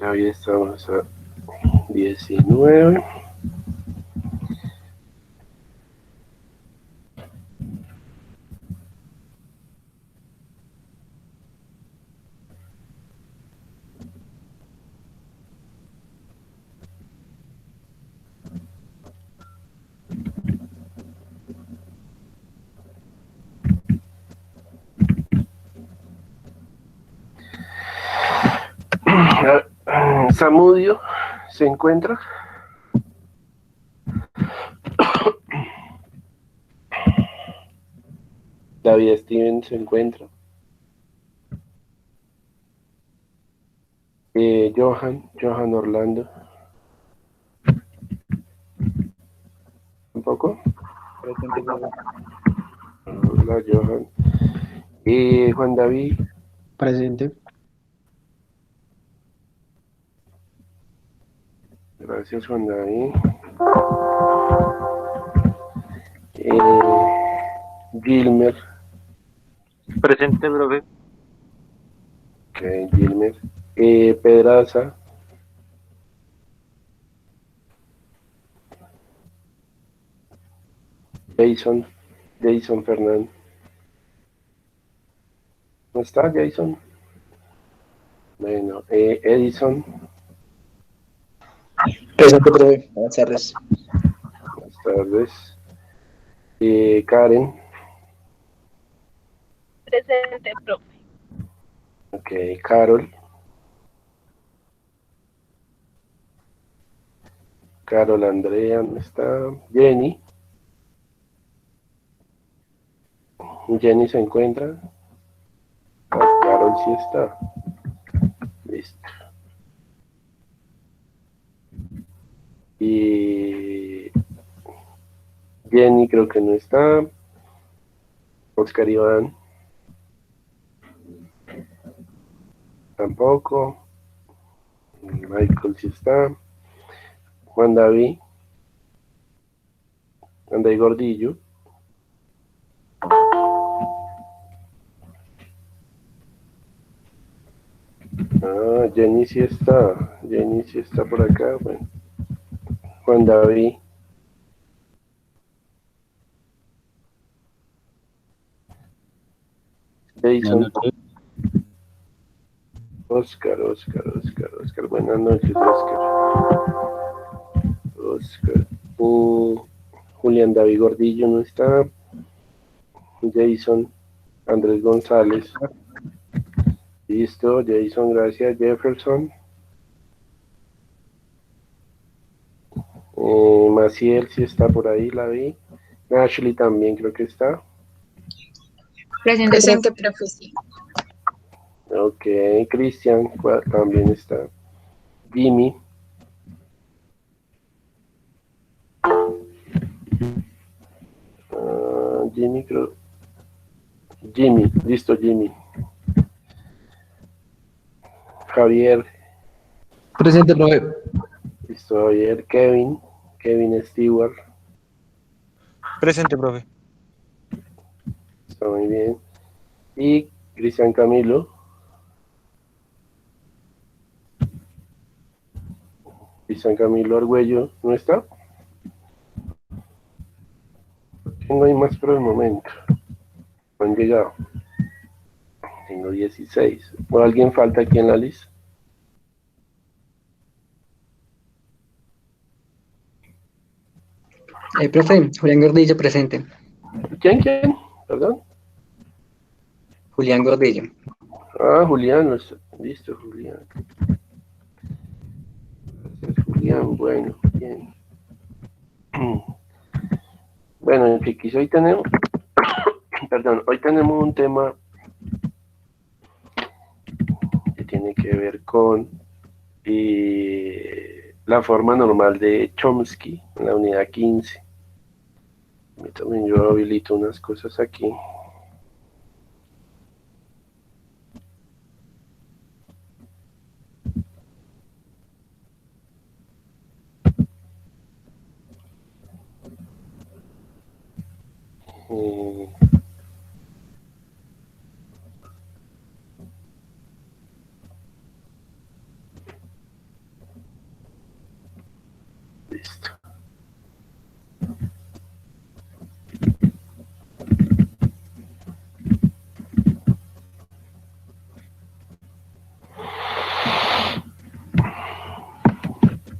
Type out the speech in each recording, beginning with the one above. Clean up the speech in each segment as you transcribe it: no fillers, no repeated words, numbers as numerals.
Hoy estamos a 19. Samudio se encuentra. David Steven se encuentra. Johan Orlando. ¿Un poco? Presente, profe. Hola, Johan. Juan David. Presente. Gracias, Juan David. Gilmer. Presente, profe. Ok, Gilmer. Pedraza. Jason Fernández. ¿No está Jason? Bueno, Edison. Presente, profe. Buenas tardes. Buenas tardes. Karen. Presente, profe. Ok, Carol. Carol Andrea, ¿dónde está? Jenny. Jenny se encuentra. Carol sí está. Listo. Y Jenny creo que no está. Oscar Iván. Tampoco. Michael sí está. Juan David. Juan David Gordillo. Jenny sí está. Jenny sí está por acá. Bueno. Juan David. Jason. Oscar. Buenas noches, Oscar. Julián David Gordillo no está. Jason. Andrés González. Listo, Jason, gracias. Jefferson. Maciel sí está por ahí, la vi. Ashley también creo que está. Presente, profe, sí. Ok, Cristian también está. Jimmy. Jimmy creo. Jimmy, listo Jimmy. Javier. Presente, profe. Listo Javier. Kevin Stewart. Presente, profe. Está muy bien. Y Cristian Camilo. Cristian Camilo Argüello, ¿no está? No hay más por el momento. No han llegado. Tengo 16. ¿O alguien falta aquí en la lista? Profe, Julián Gordillo, presente. ¿Quién? Perdón. Julián Gordillo. Julián, listo, Julián. Gracias, Julián. Bueno, bien. Bueno, en Chiquis, hoy tenemos, hoy tenemos un tema que tiene que ver con la forma normal de Chomsky en la unidad 15. También yo habilito unas cosas aquí.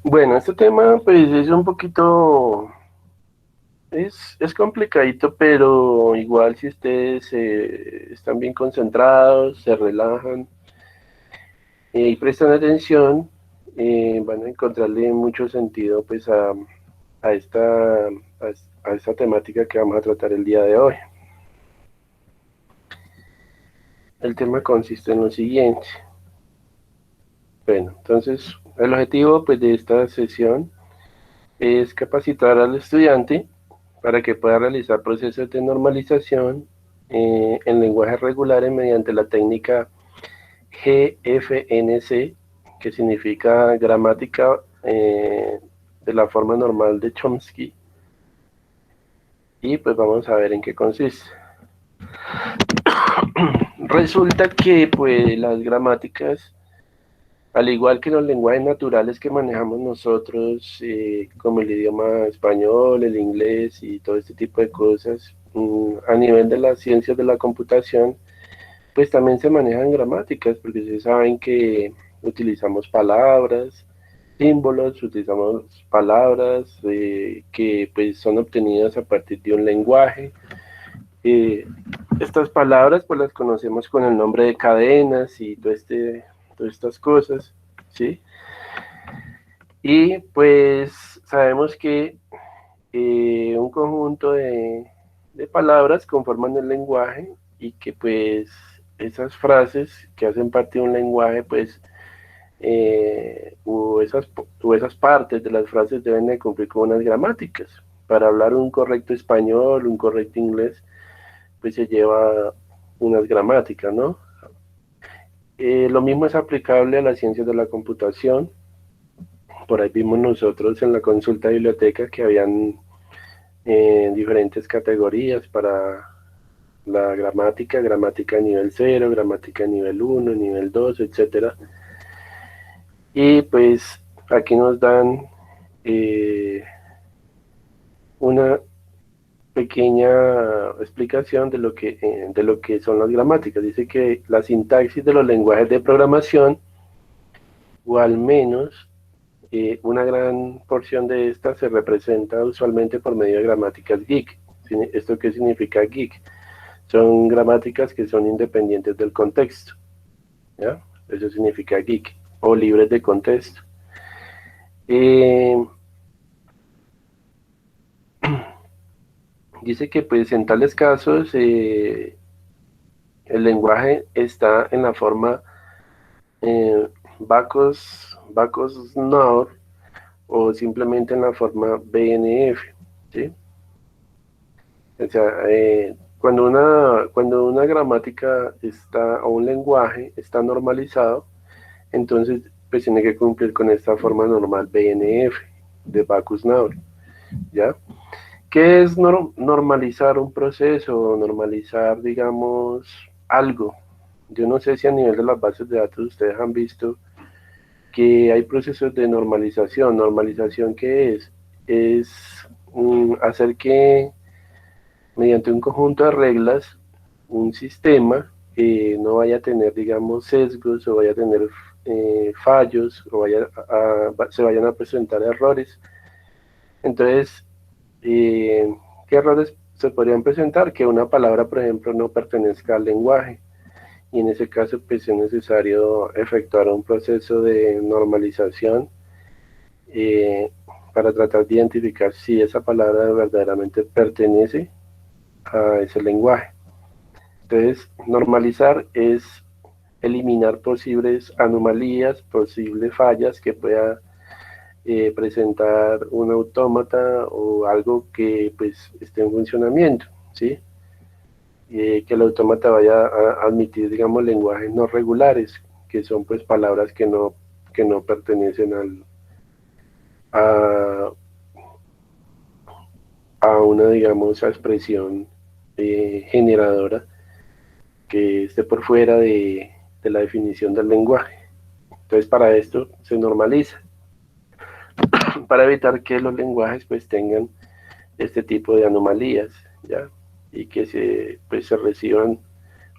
Bueno, este tema pues es un poquito, es complicadito, pero igual si ustedes están bien concentrados, se relajan y prestan atención, van a encontrarle mucho sentido pues a esta, a esta temática que vamos a tratar el día de hoy. El tema consiste en lo siguiente. Bueno, entonces el objetivo pues de esta sesión es capacitar al estudiante para que pueda realizar procesos de normalización en lenguajes regulares mediante la técnica GFNC, que significa gramática de la forma normal de Chomsky. Y pues vamos a ver en qué consiste. Resulta que pues las gramáticas, al igual que los lenguajes naturales que manejamos nosotros, como el idioma español, el inglés y todo este tipo de cosas, a nivel de las ciencias de la computación, pues también se manejan gramáticas, porque ustedes saben que utilizamos palabras, símbolos, utilizamos palabras que pues son obtenidas a partir de un lenguaje. Estas palabras pues las conocemos con el nombre de cadenas y todas estas cosas, ¿sí? Y pues sabemos que un conjunto de palabras conforman el lenguaje y que pues esas frases que hacen parte de un lenguaje pues o esas partes de las frases deben de cumplir con unas gramáticas. Para hablar un correcto español, un correcto inglés, pues se lleva unas gramáticas, ¿no? Lo mismo es aplicable a las ciencias de la computación. Por ahí vimos nosotros en la consulta de biblioteca que habían diferentes categorías para la gramática, gramática nivel 0, gramática nivel 1, nivel 2, etcétera. Y pues aquí nos dan una pequeña explicación de lo que son las gramáticas. Dice que la sintaxis de los lenguajes de programación, o al menos una gran porción de esta, se representa usualmente por medio de gramáticas geek. ¿Esto qué significa geek? Son gramáticas que son independientes del contexto, ¿ya? Eso significa geek, o libres de contexto. Dice que pues en tales casos el lenguaje está en la forma Backus Naur o simplemente en la forma BNF, ¿sí? O sea, cuando una gramática está, o un lenguaje está normalizado, entonces pues tiene que cumplir con esta forma normal BNF de Backus Naur, ¿ya? ¿Qué es normalizar un proceso, normalizar, digamos, algo? Yo no sé si a nivel de las bases de datos ustedes han visto que hay procesos de normalización. ¿Normalización qué es? Es hacer que mediante un conjunto de reglas, un sistema no vaya a tener, digamos, sesgos o vaya a tener fallos o se vayan a presentar errores. Entonces, ¿qué errores se podrían presentar? Que una palabra, por ejemplo, no pertenezca al lenguaje. Y en ese caso, pues es necesario efectuar un proceso de normalización para tratar de identificar si esa palabra verdaderamente pertenece a ese lenguaje. Entonces, normalizar es eliminar posibles anomalías, posibles fallas que pueda presentar un autómata o algo que pues esté en funcionamiento, ¿sí? Que el autómata vaya a admitir, digamos, lenguajes no regulares, que son pues palabras que no pertenecen a, a una, digamos, expresión generadora que esté por fuera de la definición del lenguaje. Entonces, para esto se normaliza, para evitar que los lenguajes pues tengan este tipo de anomalías, ¿ya? Y que pues, se reciban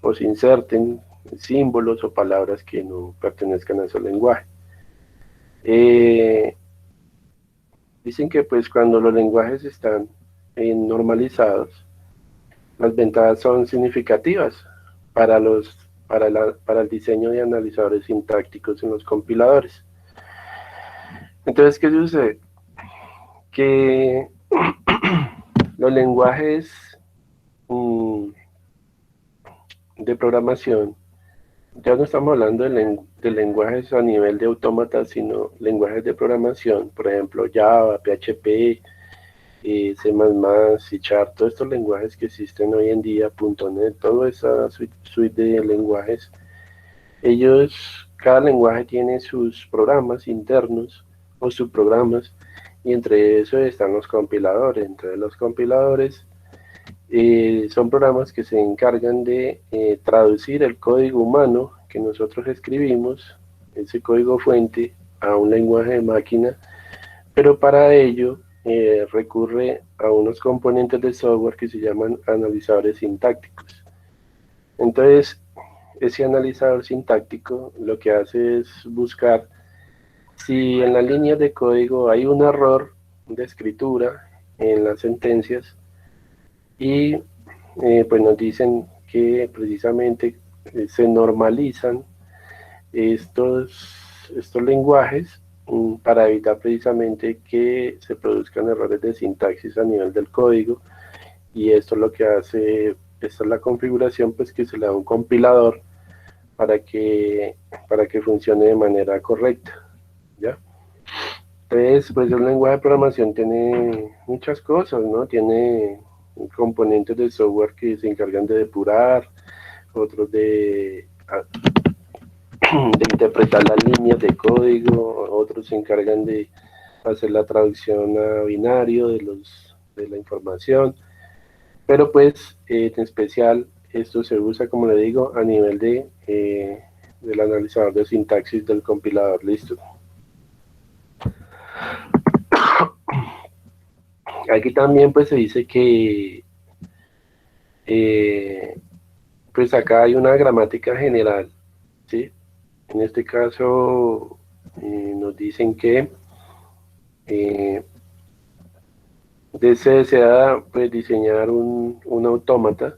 o se inserten símbolos o palabras que no pertenezcan a ese lenguaje. Dicen que pues cuando los lenguajes están normalizados, las ventajas son significativas para el diseño de analizadores sintácticos en los compiladores. Entonces, ¿qué sucede? Que los lenguajes de programación, ya no estamos hablando de lenguajes a nivel de autómatas, sino lenguajes de programación, por ejemplo, Java, PHP, C++, C Sharp, todos estos lenguajes que existen hoy en día, .NET, toda esa suite de lenguajes, cada lenguaje tiene sus programas internos o subprogramas, y entre eso están los compiladores. Entre los compiladores son programas que se encargan de traducir el código humano que nosotros escribimos, ese código fuente, a un lenguaje de máquina, pero para ello recurre a unos componentes de software que se llaman analizadores sintácticos. Entonces, ese analizador sintáctico lo que hace es buscar si en la línea de código hay un error de escritura en las sentencias, y pues nos dicen que precisamente se normalizan estos lenguajes para evitar precisamente que se produzcan errores de sintaxis a nivel del código, y esto es lo que hace, esta es la configuración pues que se le da a un compilador para que funcione de manera correcta, ¿ya? Entonces, pues un lenguaje de programación tiene muchas cosas, ¿no? Tiene componentes de software que se encargan de depurar, otros de interpretar las líneas de código, otros se encargan de hacer la traducción a binario de la información, pero pues en especial esto se usa, como le digo, a nivel del analizador de sintaxis del compilador. Listo. Aquí también pues se dice que pues acá hay una gramática general, ¿sí? En este caso nos dicen que se desea pues diseñar un autómata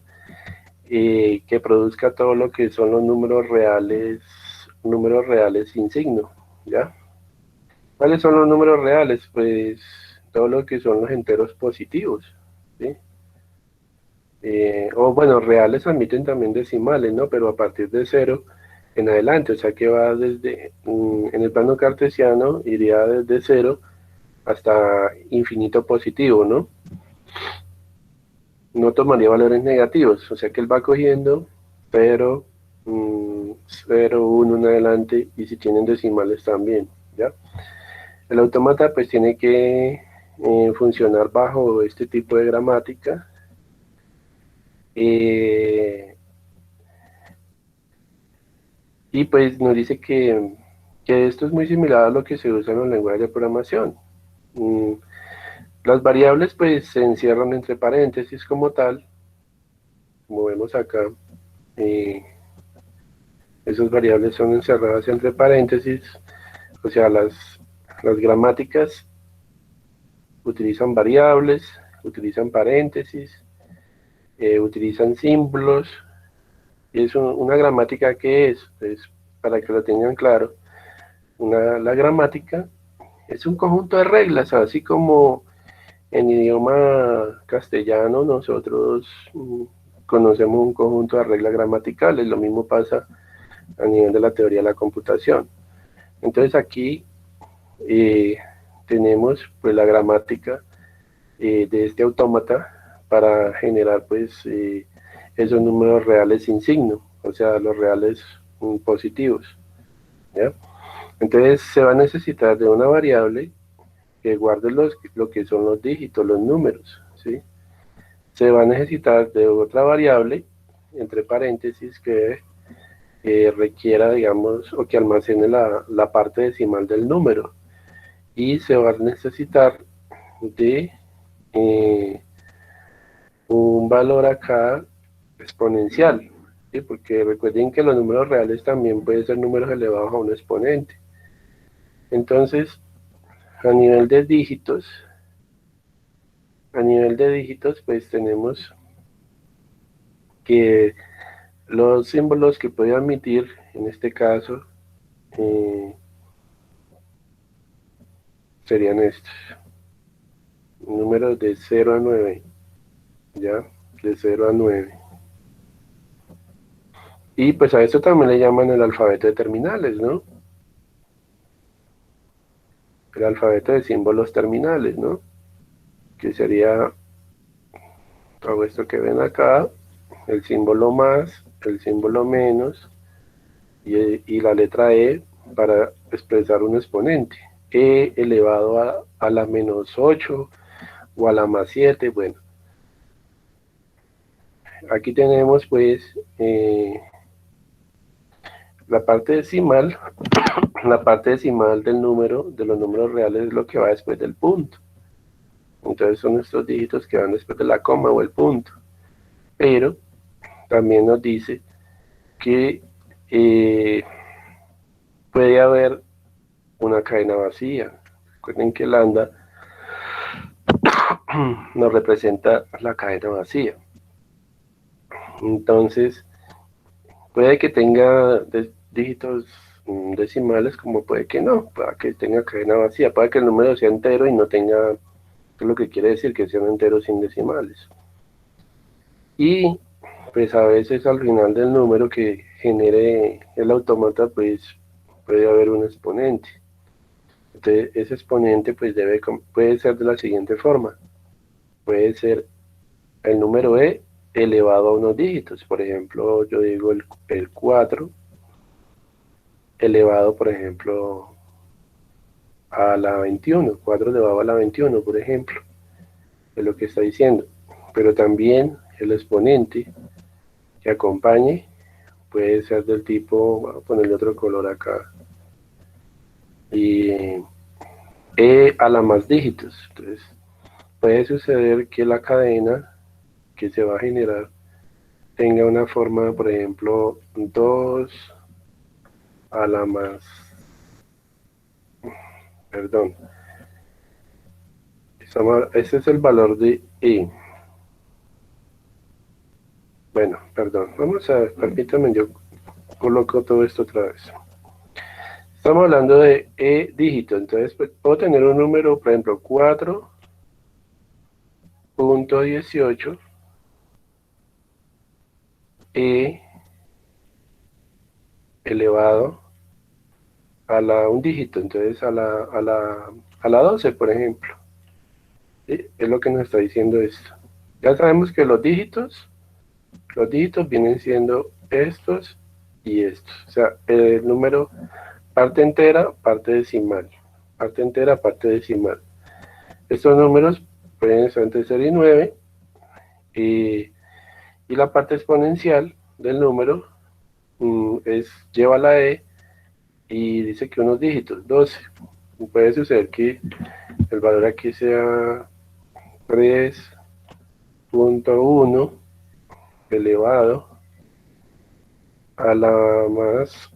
que produzca todo lo que son los números reales sin signo, ¿ya? ¿Cuáles son los números reales? Pues todo lo que son los enteros positivos, ¿sí? O bueno, reales admiten también decimales, ¿no? Pero a partir de 0 en adelante, o sea que va desde, en el plano cartesiano, iría desde 0 hasta infinito positivo, ¿no? No tomaría valores negativos, o sea que él va cogiendo 0, 0, 1 en adelante, y si tienen decimales también, ¿ya? El autómata pues tiene que funcionar bajo este tipo de gramática. Y pues nos dice que esto es muy similar a lo que se usa en los lenguajes de programación. Las variables pues se encierran entre paréntesis como tal, como vemos acá. Esas variables son encerradas entre paréntesis, o sea, las gramáticas utilizan variables, utilizan paréntesis, utilizan símbolos. Y es una gramática que es, pues, para que lo tengan claro, la gramática es un conjunto de reglas, así como en idioma castellano nosotros conocemos un conjunto de reglas gramaticales. Lo mismo pasa a nivel de la teoría de la computación. Entonces aquí tenemos pues la gramática de este autómata para generar pues esos números reales sin signo, o sea, los reales positivos, ¿ya? Entonces se va a necesitar de una variable que guarde lo que son los dígitos, los números, ¿sí? Se va a necesitar de otra variable, entre paréntesis, que requiera, digamos, o que almacene la parte decimal del número. Y se va a necesitar de un valor acá exponencial, ¿sí? Porque recuerden que los números reales también pueden ser números elevados a un exponente. Entonces, a nivel de dígitos, pues tenemos que los símbolos que puede admitir, en este caso, serían estos. Números de 0 a 9, ¿ya? De 0 a 9. Y pues a esto también le llaman el alfabeto de terminales, ¿no? El alfabeto de símbolos terminales, ¿no? Que sería todo esto que ven acá, el símbolo más, el símbolo menos y la letra E para expresar un exponente. E elevado a la menos 8 o a la más 7, bueno. Aquí tenemos pues la parte decimal. La parte decimal del número, de los números reales, es lo que va después del punto. Entonces son estos dígitos que van después de la coma o el punto. Pero también nos dice que puede haber una cadena vacía. Recuerden que lambda nos representa la cadena vacía. Entonces, puede que tenga dígitos decimales, como puede que no, puede que tenga cadena vacía, puede que el número sea entero y no tenga, es lo que quiere decir que sea un entero sin decimales. Y pues a veces al final del número que genere el autómata, pues puede haber un exponente. Entonces ese exponente pues puede ser de la siguiente forma. Puede ser el número E elevado a unos dígitos. Por ejemplo, yo digo el 4 elevado, por ejemplo, a la 21. 4 elevado a la 21, por ejemplo. Es lo que está diciendo. Pero también el exponente que acompañe puede ser del tipo, voy a ponerle otro color acá, y E a la más dígitos. Entonces puede suceder que la cadena que se va a generar tenga una forma, por ejemplo, 2 a la más, perdón, ese es el valor de E. Bueno, perdón, vamos a ver, permítanme, yo coloco todo esto otra vez. Estamos hablando de E dígito, entonces pues, puedo tener un número, por ejemplo, 4.18 E elevado a un dígito, entonces a la 12, por ejemplo. ¿Sí? Es lo que nos está diciendo esto. Ya sabemos que los dígitos vienen siendo estos y estos. O sea, el número parte entera, parte decimal. Parte entera, parte decimal. Estos números pueden ser entre 0 y 9 y la parte exponencial del número lleva la E y dice que unos dígitos, 12. Puede suceder que el valor aquí sea 3.1 elevado a la más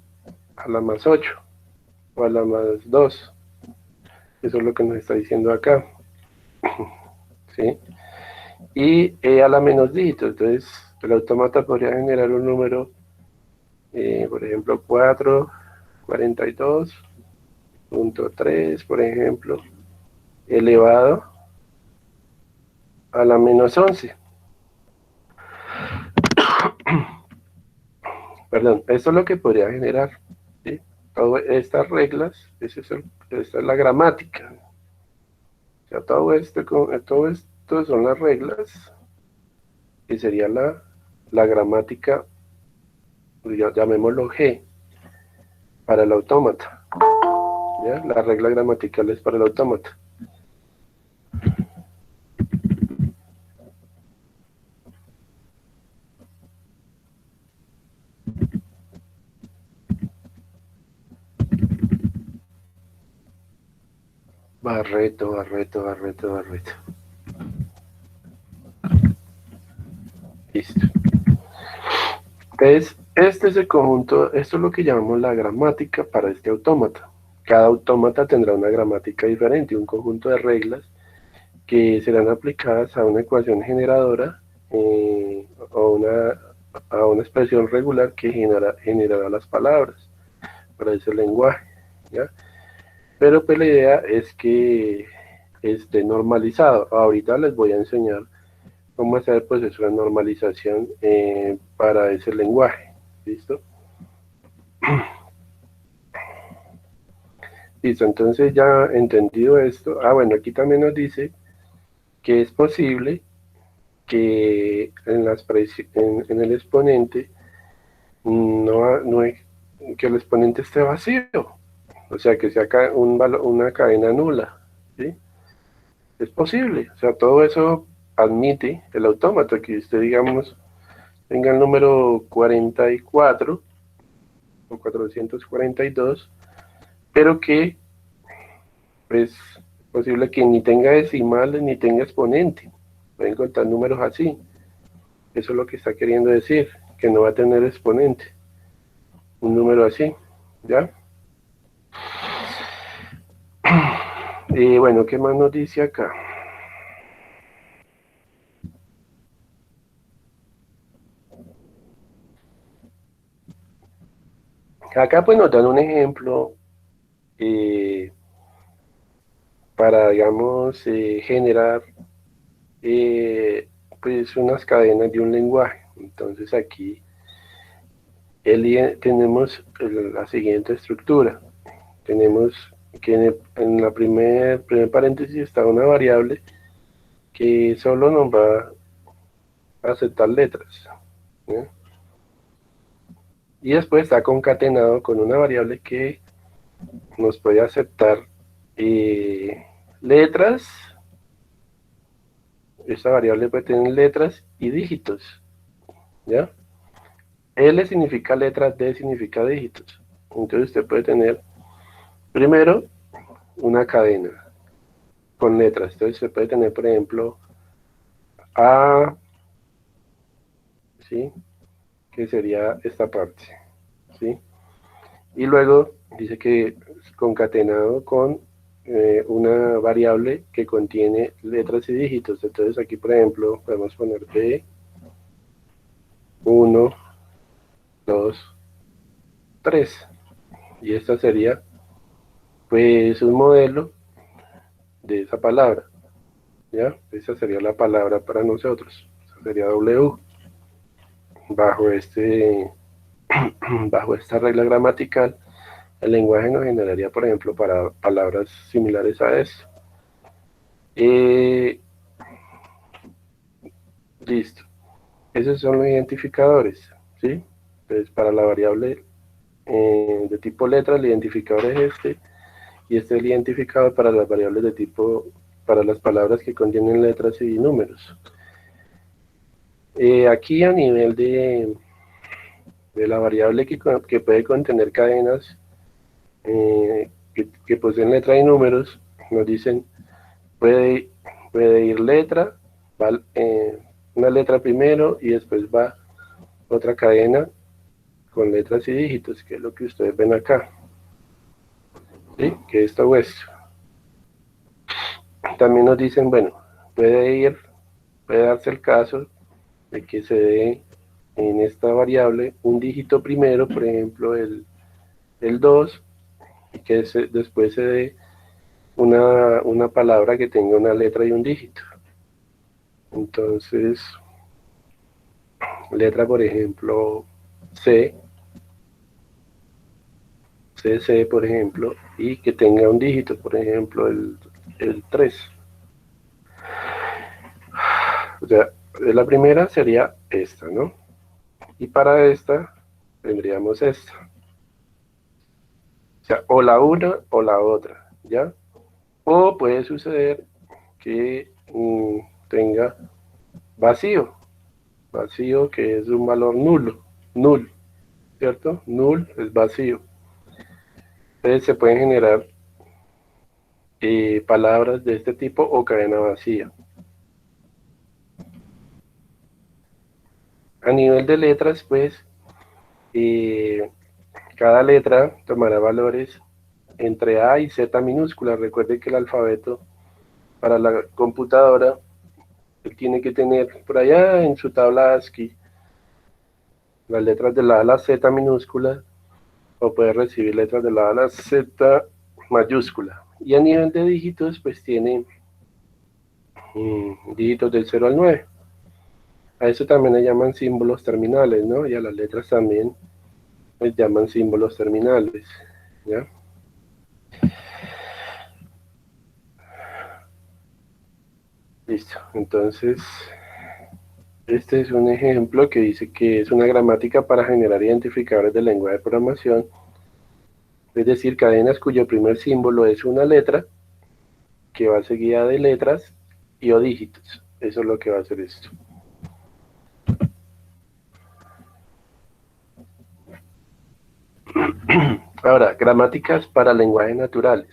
8 o a la más 2. Eso es lo que nos está diciendo acá. ¿Sí? Y a la menos dígitos. Entonces el autómata podría generar un número, por ejemplo, 442.3, por ejemplo, elevado a la menos 11. Perdón, esto es lo que podría generar, ¿sí? Todas estas reglas, esta es la gramática. O sea, todo esto son las reglas, que sería la gramática, llamémoslo G, para el autómata. ¿Ya? Las reglas gramaticales para el autómata. Barreto. Listo. Entonces, este es el conjunto, esto es lo que llamamos la gramática para este autómata, cada autómata tendrá una gramática diferente, un conjunto de reglas que serán aplicadas a una ecuación generadora o a una expresión regular que generará las palabras para ese lenguaje, ¿ya? Pero pues la idea es que esté normalizado. Ahorita les voy a enseñar cómo hacer el proceso de normalización para ese lenguaje, ¿listo? Listo, entonces ya entendido esto, bueno, aquí también nos dice que es posible que en el exponente que el exponente esté vacío, o sea, que sea una cadena nula, ¿sí? Es posible, o sea, todo eso admite el autómata, que usted, digamos, tenga el número 44 o 442, pero que es posible que ni tenga decimales ni tenga exponente. Pueden contar números así. Eso es lo que está queriendo decir, que no va a tener exponente. Un número así, ¿ya? Y bueno, ¿qué más nos dice acá? Acá pues nos dan un ejemplo para, digamos, generar pues unas cadenas de un lenguaje. Entonces aquí tenemos la siguiente estructura. Tenemos que en la primer paréntesis está una variable que solo nos va a aceptar letras, ¿sí? Y después está concatenado con una variable que nos puede aceptar letras. Esta variable puede tener letras y dígitos, ¿ya? L significa letras, D significa dígitos. Entonces usted puede tener primero una cadena con letras. Entonces usted puede tener, por ejemplo, A, ¿sí? Que sería esta parte, ¿sí? Y luego dice que concatenado con una variable que contiene letras y dígitos. Entonces aquí, por ejemplo, podemos poner B, 1, 2, 3. Y esta sería, pues, un modelo de esa palabra, ¿ya? Esa sería la palabra para nosotros. Esa sería W. Bajo bajo esta regla gramatical, el lenguaje nos generaría, por ejemplo, para palabras similares a esto. Listo. Esos son los identificadores, ¿sí? Entonces, para la variable de tipo letra, el identificador es este, y este es el identificador para las variables de tipo, para las palabras que contienen letras y números. Aquí a nivel de la variable que puede contener cadenas que poseen letra y números, nos dicen, puede ir letra, una letra primero y después va otra cadena con letras y dígitos, que es lo que ustedes ven acá, ¿sí? Que esto es. También nos dicen, bueno, puede darse el caso de que se dé en esta variable un dígito primero, por ejemplo el 2, y que después se dé una palabra que tenga una letra y un dígito. Entonces, letra, por ejemplo, C, CC, por ejemplo, y que tenga un dígito, por ejemplo, el 3. O sea, la primera sería esta, ¿no? Y para esta tendríamos esta. O sea, o la una o la otra, ¿ya? O puede suceder que tenga vacío, vacío que es un valor nulo, null, ¿cierto? Null es vacío. Entonces se pueden generar palabras de este tipo o cadena vacía. A nivel de letras, pues, cada letra tomará valores entre A y Z minúscula. Recuerde que el alfabeto para la computadora tiene que tener por allá en su tabla ASCII las letras de la A a la Z minúscula, o puede recibir letras de la A a la Z mayúscula. Y a nivel de dígitos, pues tiene dígitos del 0 al 9. A eso también le llaman símbolos terminales, ¿no? Y a las letras también les llaman símbolos terminales, ¿ya? Listo, entonces este es un ejemplo que dice que es una gramática para generar identificadores del lenguaje de programación, es decir, cadenas cuyo primer símbolo es una letra que va seguida de letras y o dígitos. Eso es lo que va a hacer esto. Ahora, gramáticas para lenguajes naturales.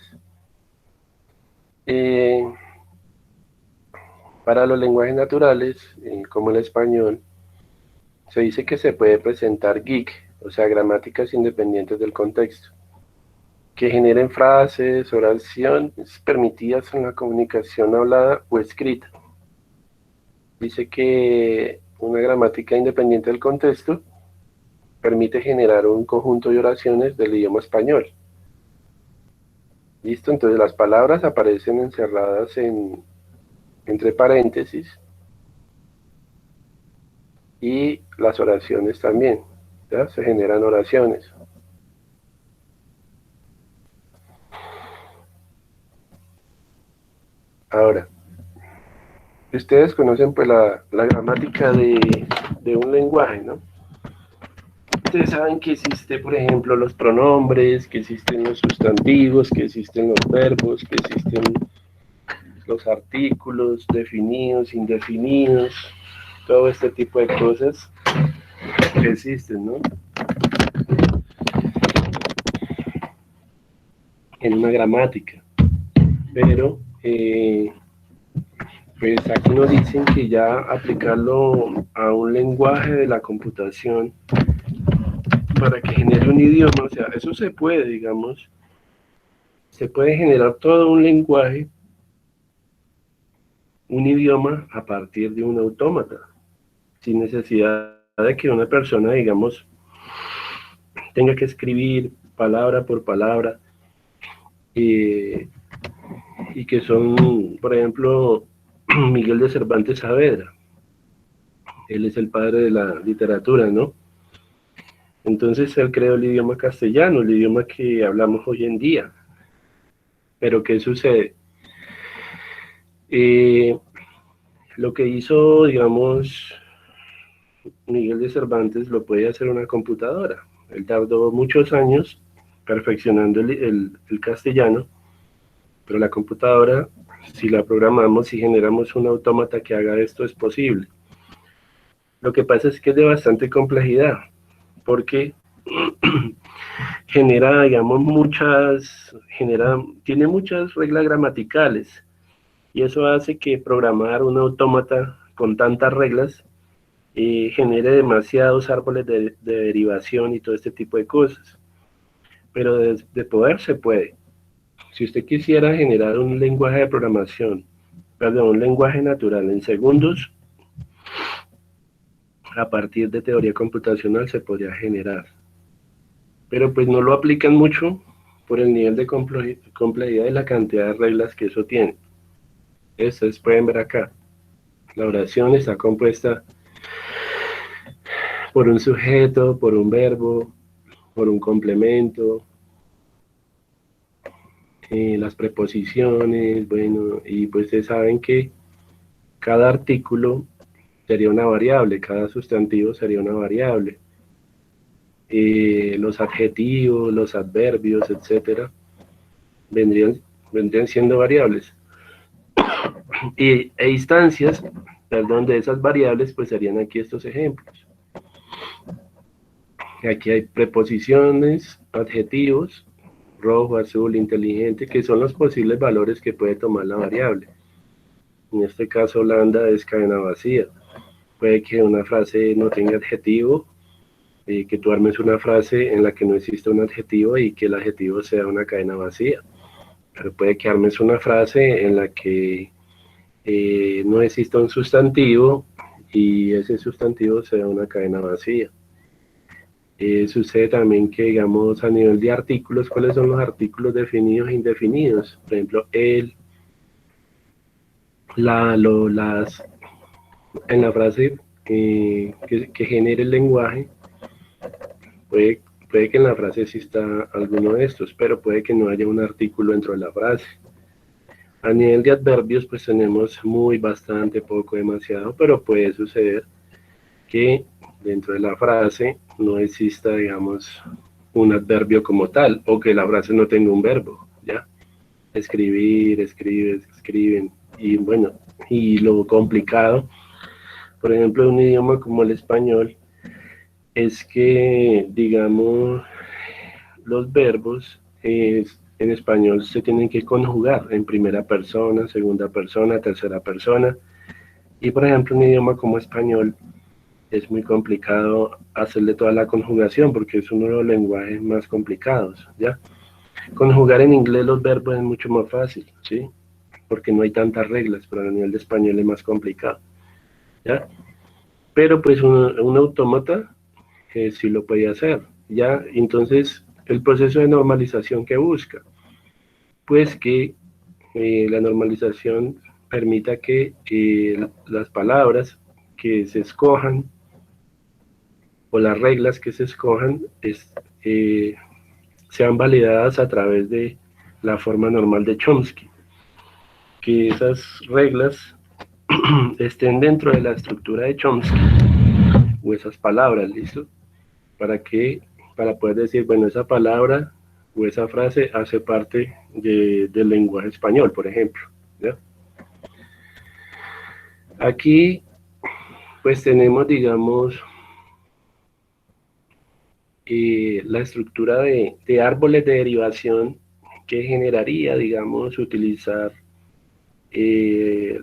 Para los lenguajes naturales, como el español, se dice que se puede presentar GIG, o sea, gramáticas independientes del contexto, que generen frases, oraciones permitidas en la comunicación hablada o escrita. Dice que una gramática independiente del contexto permite generar un conjunto de oraciones del idioma español. ¿Listo? Entonces las palabras aparecen encerradas entre paréntesis y las oraciones también, ¿ya? Se generan oraciones. Ahora, ustedes conocen pues la gramática de un lenguaje, ¿no? Ustedes saben que existe, por ejemplo, los pronombres, que existen los sustantivos, que existen los verbos, que existen los artículos definidos, indefinidos, todo este tipo de cosas que existen, ¿no? En una gramática. Pero, pues aquí nos dicen que ya aplicarlo a un lenguaje de la computación para que genere un idioma, o sea, eso se puede, digamos, se puede generar todo un lenguaje, un idioma a partir de un autómata, sin necesidad de que una persona, digamos, tenga que escribir palabra por palabra, y que son, por ejemplo, Miguel de Cervantes Saavedra. Él es el padre de la literatura, ¿no? Entonces él creó el idioma castellano, el idioma que hablamos hoy en día. Pero ¿qué sucede? Lo que hizo, digamos, Miguel de Cervantes lo puede hacer una computadora. Él tardó muchos años perfeccionando el castellano, pero la computadora, si la programamos y generamos un autómata que haga esto, es posible. Lo que pasa es que es de bastante complejidad, porque genera, digamos, tiene muchas reglas gramaticales, y eso hace que programar un autómata con tantas reglas genere demasiados árboles de derivación y todo este tipo de cosas. Pero de poder se puede. Si usted quisiera generar un lenguaje de programación, perdón, un lenguaje natural en segundos, a partir de teoría computacional se podría generar. Pero pues no lo aplican mucho por el nivel de complejidad y la cantidad de reglas que eso tiene. Ustedes pueden ver acá. La oración está compuesta por un sujeto, por un verbo, por un complemento, las preposiciones, bueno, y pues ustedes saben que cada artículo sería una variable, cada sustantivo sería una variable. Los adjetivos, los adverbios, etcétera, vendrían siendo variables. E instancias, perdón, de esas variables, pues serían aquí estos ejemplos. Aquí hay preposiciones, adjetivos, rojo, azul, inteligente, que son los posibles valores que puede tomar la variable. En este caso, Holanda es cadena vacía. Puede que una frase no tenga adjetivo que tú armes una frase en la que no exista un adjetivo y que el adjetivo sea una cadena vacía. Pero puede que armes una frase en la que no exista un sustantivo y ese sustantivo sea una cadena vacía. Sucede también que, digamos, a nivel de artículos, ¿cuáles son los artículos definidos e indefinidos? Por ejemplo, el, la, lo, las, en la frase que genere el lenguaje, puede, puede que en la frase exista alguno de estos, pero puede que no haya un artículo dentro de la frase. A nivel de adverbios, pues tenemos muy, bastante, poco, demasiado, pero puede suceder que dentro de la frase no exista, digamos, un adverbio como tal, o que la frase no tenga un verbo, ¿ya? Escribir, escribes, escriben, y bueno, y lo complicado, por ejemplo, de un idioma como el español, es que, digamos, los verbos en español se tienen que conjugar en primera persona, segunda persona, tercera persona, y por ejemplo, un idioma como español, es muy complicado hacerle toda la conjugación porque es uno de los lenguajes más complicados, ¿ya? Conjugar en inglés los verbos es mucho más fácil, ¿sí? Porque no hay tantas reglas, pero a nivel de español es más complicado, ¿ya? Pero pues un autómata sí lo podía hacer, ¿ya? Entonces, el proceso de normalización que busca, pues que la normalización permita que las palabras que se escojan o las reglas que se escojan eh, sean validadas a través de la forma normal de Chomsky, que esas reglas estén dentro de la estructura de Chomsky o esas palabras, ¿listo? Para que, para poder decir, bueno, esa palabra o esa frase hace parte del lenguaje español, por ejemplo, ¿ya? Aquí, pues tenemos, digamos, la estructura de árboles de derivación que generaría, digamos, utilizar el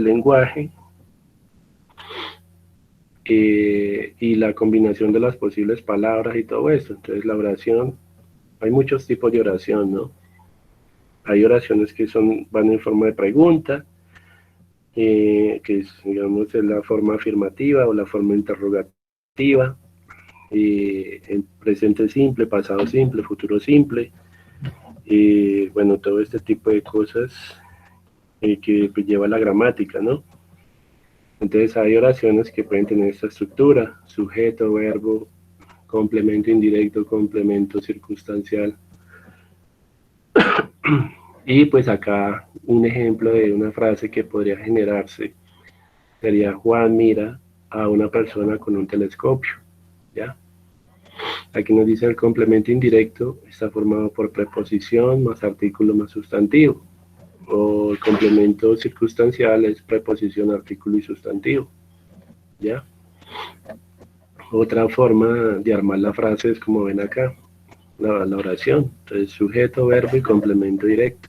lenguaje y la combinación de las posibles palabras y todo esto. Entonces la oración, hay muchos tipos de oración, ¿no? Hay oraciones que van en forma de pregunta, que es, digamos, es la forma afirmativa o la forma interrogativa, en presente simple, pasado simple, futuro simple, bueno, todo este tipo de cosas que pues, lleva la gramática, ¿no? Entonces hay oraciones que pueden tener esta estructura, sujeto, verbo, complemento indirecto, complemento circunstancial. Y pues acá un ejemplo de una frase que podría generarse sería Juan mira a una persona con un telescopio, ¿ya? Aquí nos dice el complemento indirecto está formado por preposición más artículo más sustantivo. O el complemento circunstancial es preposición, artículo y sustantivo, ¿ya? Otra forma de armar la frase es como ven acá, la oración. Entonces, sujeto, verbo y complemento directo.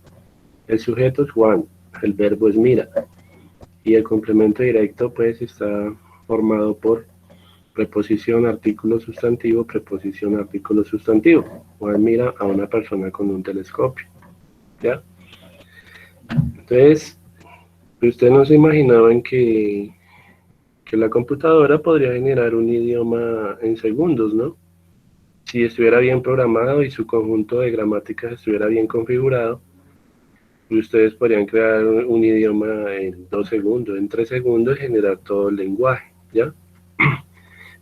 El sujeto es Juan, el verbo es mira. Y el complemento directo, pues, está formado por preposición, artículo, sustantivo, preposición, artículo, sustantivo. Juan mira a una persona con un telescopio, ¿ya? Entonces, ustedes no se imaginaban que la computadora podría generar un idioma en segundos, ¿no? Si estuviera bien programado y su conjunto de gramáticas estuviera bien configurado, ustedes podrían crear un idioma en 2 segundos, en 3 segundos, generar todo el lenguaje, ¿ya?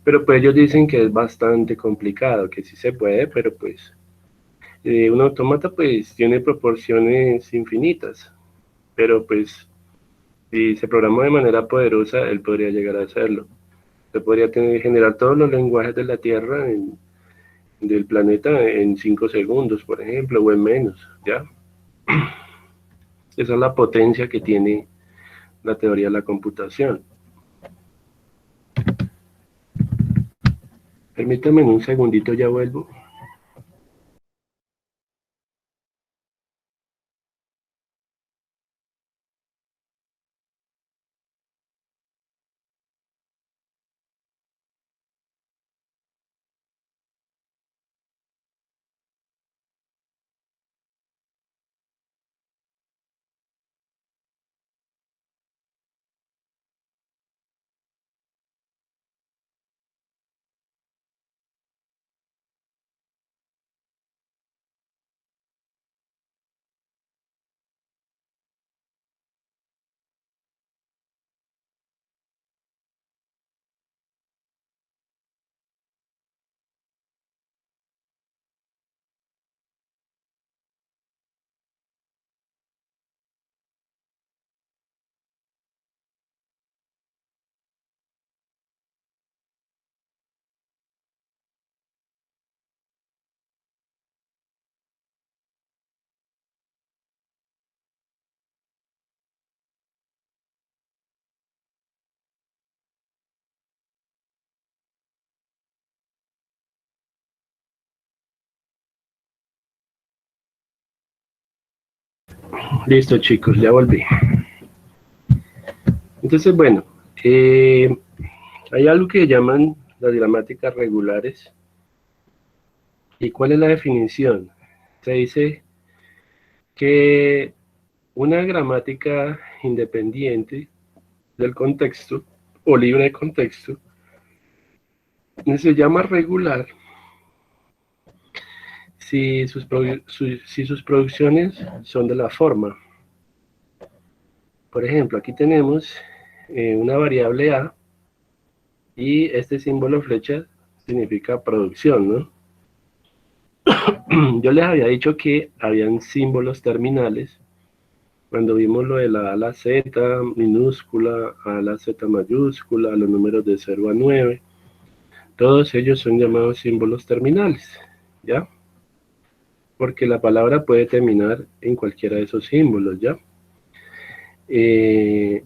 Pero pues ellos dicen que es bastante complicado, que sí se puede, pero pues un autómata pues tiene proporciones infinitas, pero pues si se programa de manera poderosa, él podría llegar a hacerlo. Se podría generar todos los lenguajes de la Tierra del planeta en 5 segundos, por ejemplo, o en menos, ¿ya? Esa es la potencia que tiene la teoría de la computación. Permítame un segundito, ya vuelvo. Listo, chicos, ya volví. Entonces, bueno, hay algo que llaman las gramáticas regulares. ¿Y cuál es la definición? Se dice que una gramática independiente del contexto o libre de contexto se llama regular si sus producciones son de la forma. Por ejemplo, aquí tenemos una variable A y este símbolo flecha significa producción, ¿no? Yo les había dicho que habían símbolos terminales cuando vimos lo de la A a la Z minúscula, A a la Z mayúscula, los números de 0 a 9, todos ellos son llamados símbolos terminales, ¿ya? Porque la palabra puede terminar en cualquiera de esos símbolos, ¿ya?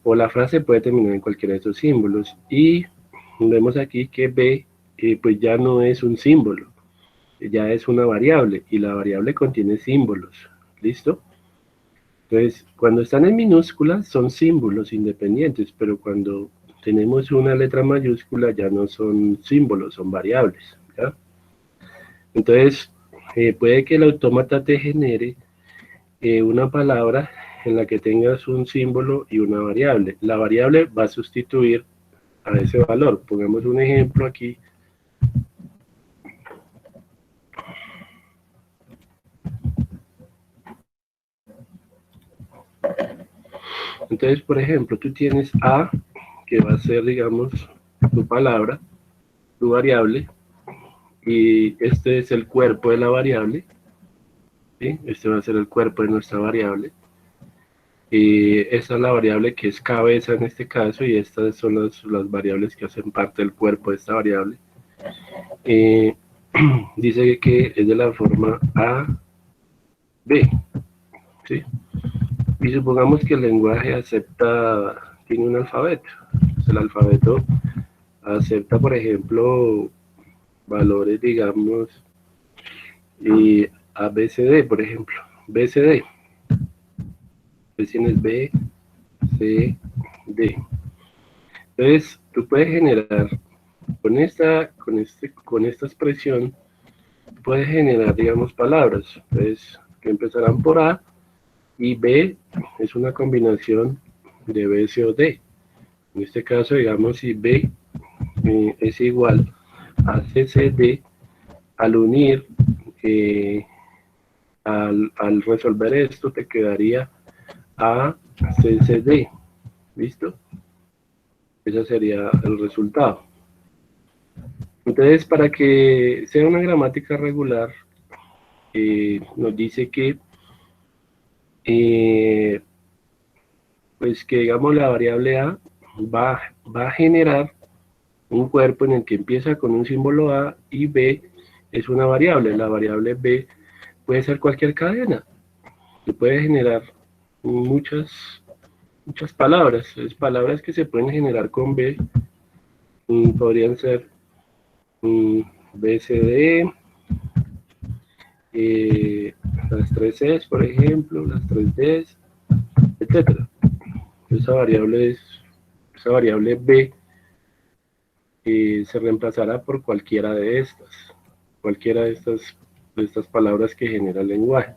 O la frase puede terminar en cualquiera de esos símbolos. Y vemos aquí que B, pues ya no es un símbolo, ya es una variable, y la variable contiene símbolos, ¿listo? Entonces, cuando están en minúsculas son símbolos independientes, pero cuando tenemos una letra mayúscula ya no son símbolos, son variables, ¿ya? Entonces, puede que el autómata te genere una palabra en la que tengas un símbolo y una variable. La variable va a sustituir a ese valor. Pongamos un ejemplo aquí. Entonces, por ejemplo, tú tienes A, que va a ser, digamos, tu palabra, tu variable, y este es el cuerpo de la variable, ¿sí? Este va a ser el cuerpo de nuestra variable. Y esta es la variable que es cabeza en este caso, y estas son las variables que hacen parte del cuerpo de esta variable. Dice que es de la forma A, B, ¿sí? Y supongamos que el lenguaje tiene un alfabeto. Pues el alfabeto acepta, por ejemplo, valores, digamos, y ABCD, por ejemplo, BCD. Entonces tienes B, C, D. Entonces, tú puedes generar, con esta expresión, puedes generar, digamos, palabras. Entonces, que empezarán por A, y B es una combinación de B, C o D. En este caso, digamos, si B es igual a CCD, al unir, al resolver esto, te quedaría A, CCD. ¿Listo? Ese sería el resultado. Entonces, para que sea una gramática regular, nos dice que pues que digamos la variable A va a generar un cuerpo en el que empieza con un símbolo A y B es una variable. La variable B puede ser cualquier cadena. Se puede generar muchas palabras. Es palabras que se pueden generar con B. Podrían ser BCD, las 3 Cs, por ejemplo, las 3 Ds, etc. Esa variable B se reemplazará por cualquiera de estas palabras que genera el lenguaje.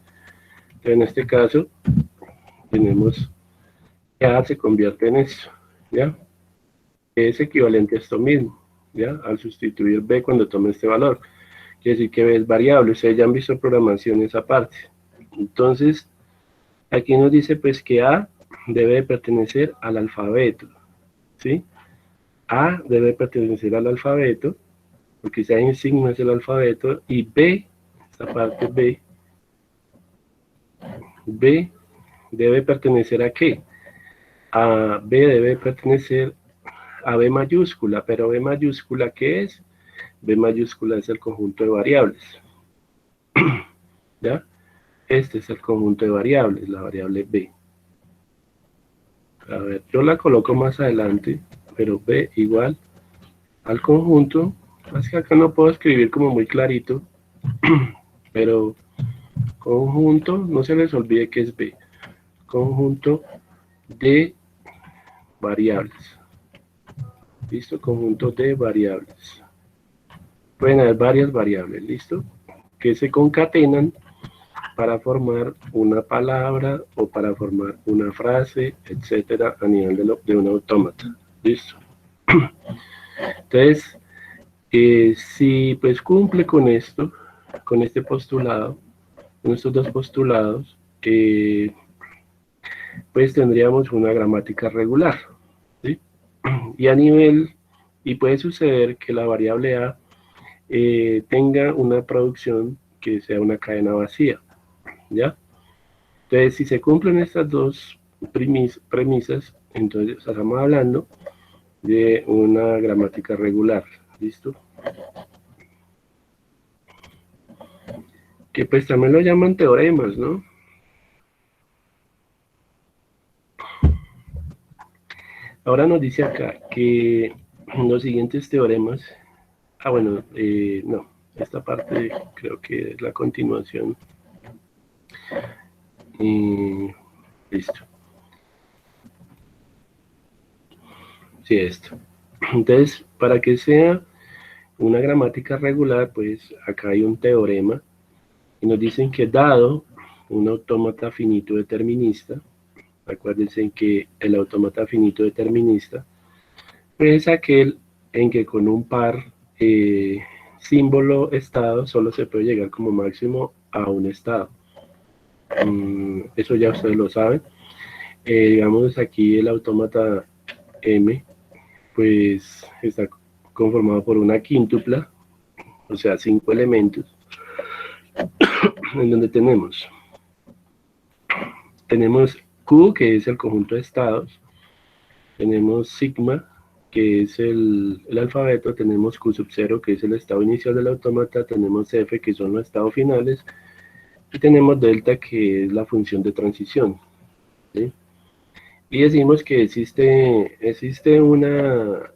Entonces, en este caso, tenemos que A se convierte en esto, ¿ya? Es equivalente a esto mismo, ¿ya? Al sustituir B cuando tome este valor. Quiere decir que B es variable. Ustedes ya han visto programaciones aparte. Entonces, aquí nos dice pues que A debe de pertenecer al alfabeto, ¿sí? A debe pertenecer al alfabeto, porque si hay un signo es el alfabeto, y B, esta parte B debe pertenecer ¿a qué? A B debe pertenecer a B mayúscula, pero B mayúscula, ¿qué es? B mayúscula es el conjunto de variables, ¿ya? Este es el conjunto de variables, la variable B. A ver, yo la coloco más adelante, pero B igual al conjunto. Es que acá no puedo escribir como muy clarito, pero conjunto, no se les olvide que es B. conjunto de variables. ¿Listo? Conjunto de variables. Pueden haber varias variables, ¿listo? Que se concatenan para formar una palabra o para formar una frase, etcétera, a nivel de un autómata. ¿Listo? Entonces, si pues cumple con esto, con este postulado, con estos dos postulados, pues tendríamos una gramática regular, ¿sí? Y puede suceder que la variable A tenga una producción que sea una cadena vacía, ¿ya? Entonces, si se cumplen estas dos premisas, entonces estamos hablando de una gramática regular, ¿listo? Que pues también lo llaman teoremas, ¿no? Ahora nos dice acá que los siguientes teoremas, bueno, no, esta parte creo que es la continuación. Listo. Sí, esto. Entonces, para que sea una gramática regular, pues acá hay un teorema y nos dicen que dado un autómata finito determinista, acuérdense que el autómata finito determinista es aquel en que con un par símbolo estado solo se puede llegar como máximo a un estado. Eso ya ustedes lo saben. Digamos aquí el autómata M, pues está conformado por una quíntupla, o sea, 5 elementos, en donde tenemos Q, que es el conjunto de estados, tenemos sigma, que es el alfabeto, tenemos Q sub 0, que es el estado inicial del autómata, tenemos F, que son los estados finales, y tenemos delta, que es la función de transición, ¿sí? Y decimos que existe una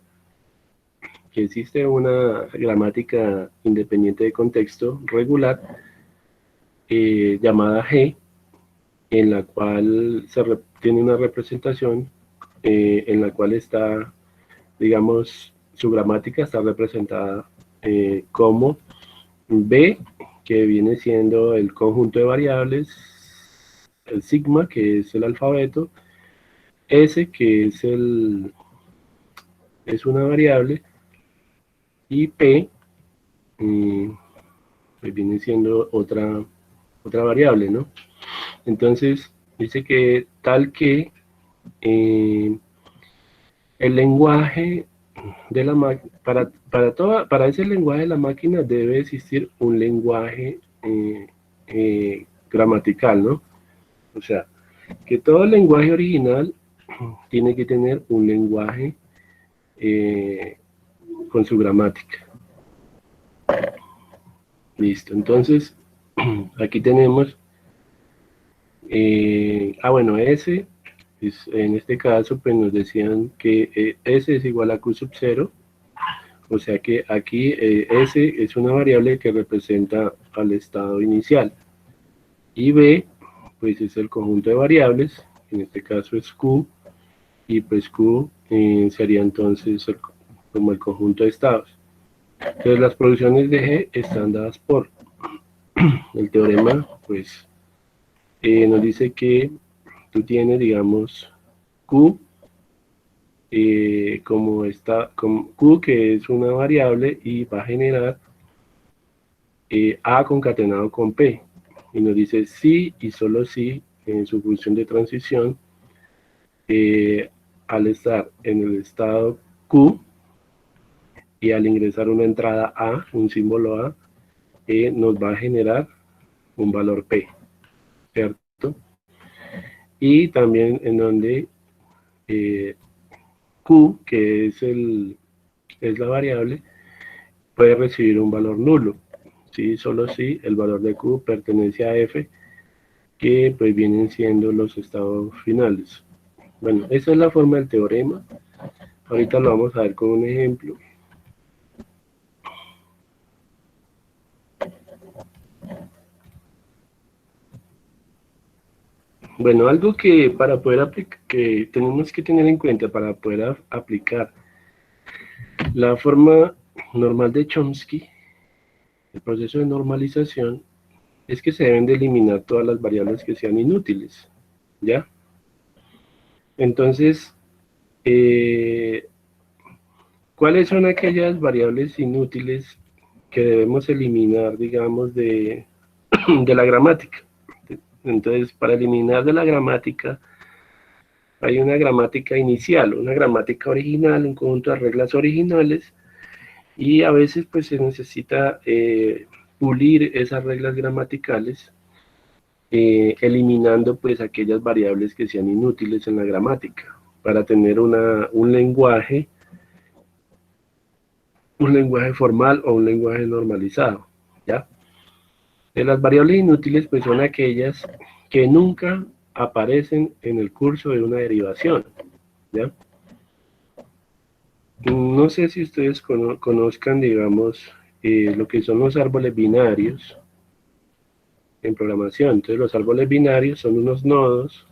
gramática independiente de contexto regular llamada G, en la cual tiene una representación en la cual está, digamos, su gramática está representada como B, que viene siendo el conjunto de variables, el sigma, que es el alfabeto, S, que es una variable, y P, pues viene siendo otra variable, ¿no? Entonces, dice que tal que el lenguaje de la máquina, para ese lenguaje de la máquina debe existir un lenguaje gramatical, ¿no? O sea, que todo el lenguaje original tiene que tener un lenguaje con su gramática. Listo, entonces aquí tenemos, bueno, S, en este caso pues nos decían que S es igual a Q sub 0, o sea que aquí S es una variable que representa al estado inicial, y B pues es el conjunto de variables, en este caso es Q, y pues Q sería entonces como el conjunto de estados. Entonces las producciones de G están dadas por el teorema, pues nos dice que tú tienes, digamos, Q como Q, que es una variable, y va a generar A concatenado con P. Y nos dice si y solo si, en su función de transición, al estar en el estado Q y al ingresar una entrada A, un símbolo A, nos va a generar un valor P, ¿cierto? Y también en donde Q, que es la variable, puede recibir un valor nulo, ¿sí? Solo si el valor de Q pertenece a F, que pues vienen siendo los estados finales. Bueno, esa es la forma del teorema. Ahorita lo vamos a ver con un ejemplo. Bueno, algo que para poder que tenemos que tener en cuenta para poder aplicar la forma normal de Chomsky, el proceso de normalización, es que se deben de eliminar todas las variables que sean inútiles, ¿ya? Entonces, ¿cuáles son aquellas variables inútiles que debemos eliminar, digamos, de la gramática? Entonces, para eliminar de la gramática, hay una gramática inicial, una gramática original, un conjunto de reglas originales, y a veces pues se necesita pulir esas reglas gramaticales, eliminando pues aquellas variables que sean inútiles en la gramática, para tener un lenguaje formal o un lenguaje normalizado, ¿ya? De las variables inútiles pues son aquellas que nunca aparecen en el curso de una derivación, ¿ya? No sé si ustedes conozcan, digamos, lo que son los árboles binarios en programación. Entonces los árboles binarios son unos nodos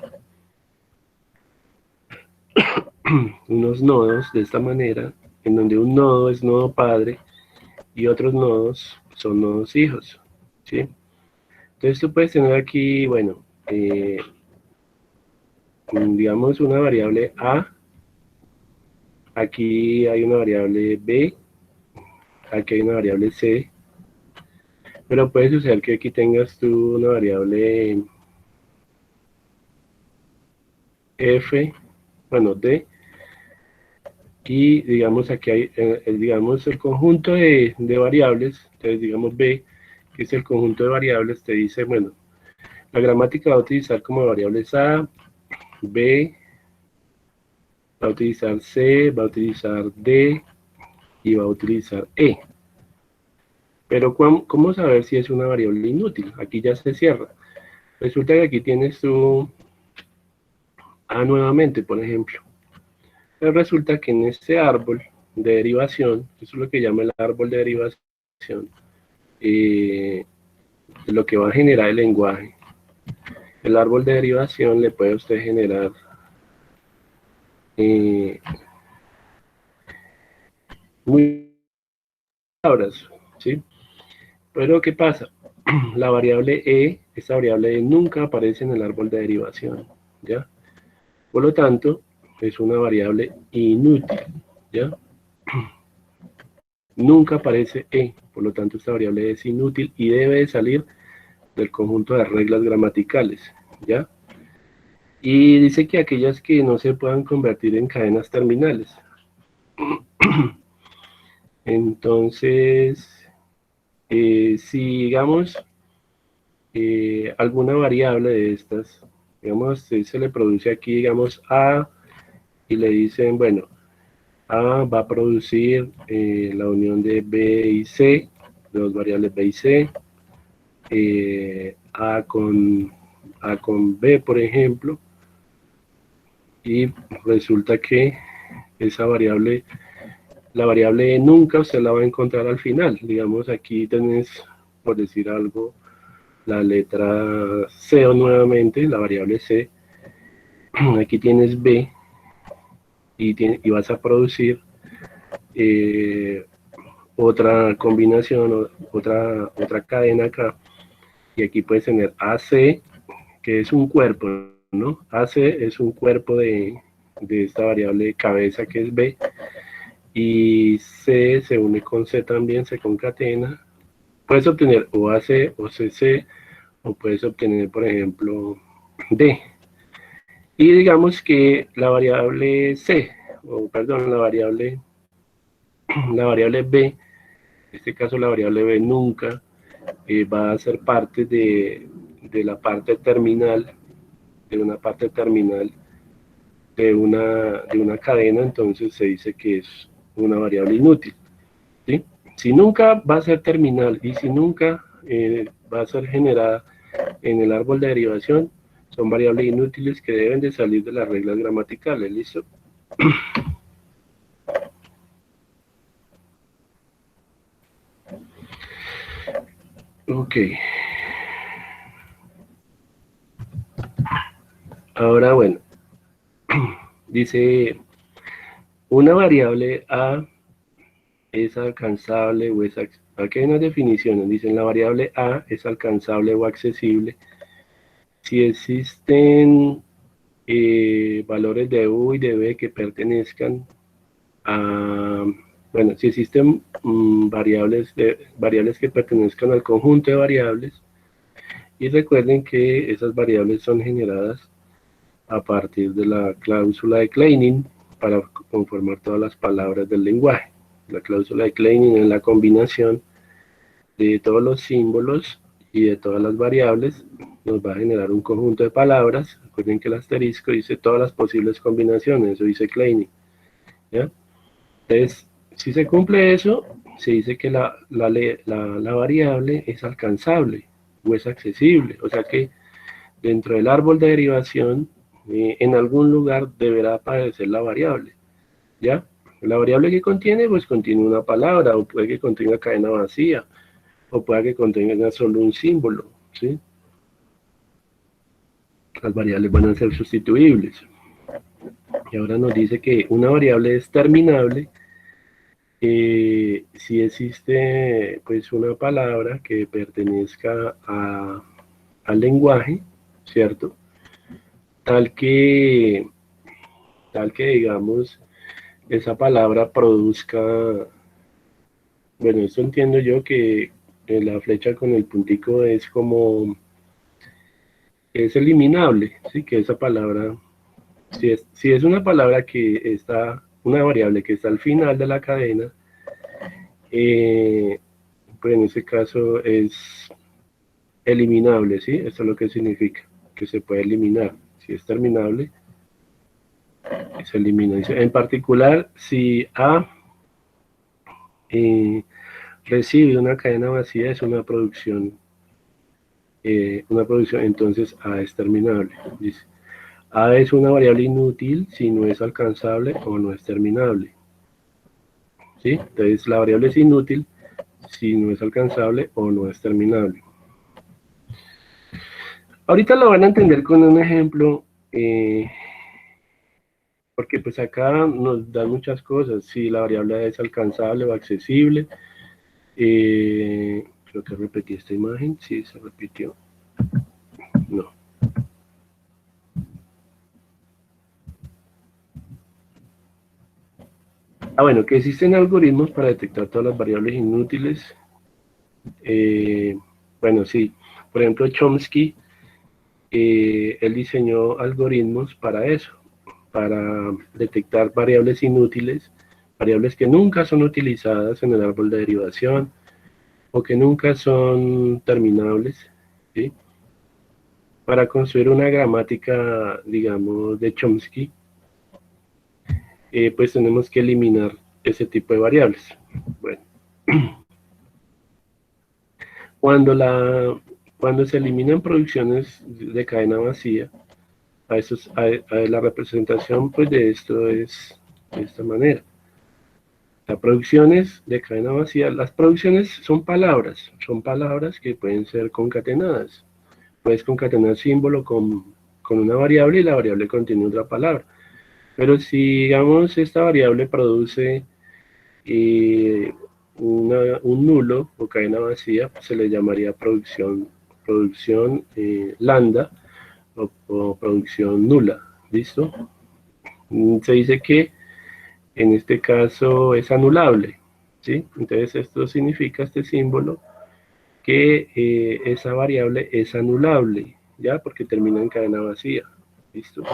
de esta manera, en donde un nodo es nodo padre y otros nodos son nodos hijos, ¿sí? Entonces tú puedes tener aquí, bueno, digamos una variable A, aquí hay una variable B, aquí hay una variable C, pero puede suceder que aquí tengas tú una variable F, bueno, D, y digamos aquí hay, digamos, el conjunto de variables, entonces digamos B, que es el conjunto de variables, te dice, bueno, la gramática va a utilizar como variables A, B, va a utilizar C, va a utilizar D, y va a utilizar E. Pero ¿cómo saber si es una variable inútil? Aquí ya se cierra. Resulta que aquí tienes tu A nuevamente, por ejemplo. Pero resulta que en este árbol de derivación, eso es lo que llama el árbol de derivación, lo que va a generar el lenguaje. El árbol de derivación le puede usted generar muy palabras, ¿sí? Pero ¿qué pasa? La variable E, esta variable E nunca aparece en el árbol de derivación, ¿ya? Por lo tanto, es una variable inútil, ¿ya? Nunca aparece E, por lo tanto esta variable es inútil y debe de salir del conjunto de reglas gramaticales, ¿ya? Y dice que aquellas que no se puedan convertir en cadenas terminales. Entonces, si digamos alguna variable de estas, digamos, se le produce aquí, digamos, A, y le dicen, bueno, A va a producir la unión de B y C, de dos variables B y C, A con B, por ejemplo, y resulta que esa variable, la variable E nunca usted la va a encontrar al final. Digamos, aquí tenés, por decir algo, la letra C nuevamente, la variable C, aquí tienes B, y vas a producir otra combinación, otra cadena acá, y aquí puedes tener AC, que es un cuerpo, ¿no? AC es un cuerpo de esta variable cabeza que es B, y C se une con C también, se concatena. Puedes obtener o AC o CC, o puedes obtener, por ejemplo, D. Y digamos que la variable C, o perdón, la variable B, en este caso la variable B nunca va a ser parte de la parte terminal, de una parte terminal de una cadena, entonces se dice que es una variable inútil, ¿sí? Si nunca va a ser terminal y si nunca va a ser generada en el árbol de derivación, son variables inútiles que deben de salir de las reglas gramaticales, ¿listo? Ok. Ahora, bueno, dice, una variable A es alcanzable o es... Aquí hay unas definiciones, dicen la variable A es alcanzable o accesible si existen valores de U y de B que pertenezcan a... Bueno, si existen variables que pertenezcan al conjunto de variables, y recuerden que esas variables son generadas a partir de la cláusula de Kleinin para conformar todas las palabras del lenguaje. La cláusula de Kleinin es la combinación de todos los símbolos y de todas las variables, nos va a generar un conjunto de palabras. Recuerden que el asterisco dice todas las posibles combinaciones, eso dice Kleinin, ¿ya? Entonces, si se cumple eso, se dice que la variable es alcanzable o es accesible, o sea que dentro del árbol de derivación, en algún lugar deberá aparecer la variable, ¿ya? La variable que contiene, pues contiene una palabra, o puede que contenga cadena vacía, o puede que contenga solo un símbolo, ¿sí? Las variables van a ser sustituibles. Y ahora nos dice que una variable es terminable si existe pues una palabra que pertenezca al lenguaje, ¿cierto? Tal que digamos esa palabra produzca, bueno, esto entiendo yo que la flecha con el puntico es como, es eliminable, ¿sí? Que esa palabra, si es una palabra que está, una variable que está al final de la cadena, pues en ese caso es eliminable, ¿sí? Esto es lo que significa, que se puede eliminar. Si es terminable, se elimina. En particular, si A recibe una cadena vacía, es una producción, entonces A es terminable. Dice, A es una variable inútil si no es alcanzable o no es terminable. ¿Sí? Entonces la variable es inútil si no es alcanzable o no es terminable. Ahorita lo van a entender con un ejemplo, porque pues acá nos dan muchas cosas, si la variable es alcanzable o accesible. Creo que repetí esta imagen, sí, se repitió. No. Bueno, que existen algoritmos para detectar todas las variables inútiles. Bueno, sí. Por ejemplo, Chomsky, él diseñó algoritmos para eso, para detectar variables inútiles, variables que nunca son utilizadas en el árbol de derivación o que nunca son terminables, ¿sí? Para construir una gramática, digamos, de Chomsky, pues tenemos que eliminar ese tipo de variables. Bueno, cuando se eliminan producciones de cadena vacía, a la representación pues, de esto es de esta manera. Las producciones de cadena vacía, las producciones son palabras que pueden ser concatenadas. Puedes concatenar símbolo con una variable y la variable contiene otra palabra. Pero si, digamos, esta variable produce un nulo o cadena vacía, pues se le llamaría producción lambda o producción nula. ¿Listo? Se dice que en este caso es anulable, ¿sí? Entonces esto significa, este símbolo, que esa variable es anulable, ¿ya? Porque termina en cadena vacía. ¿Listo?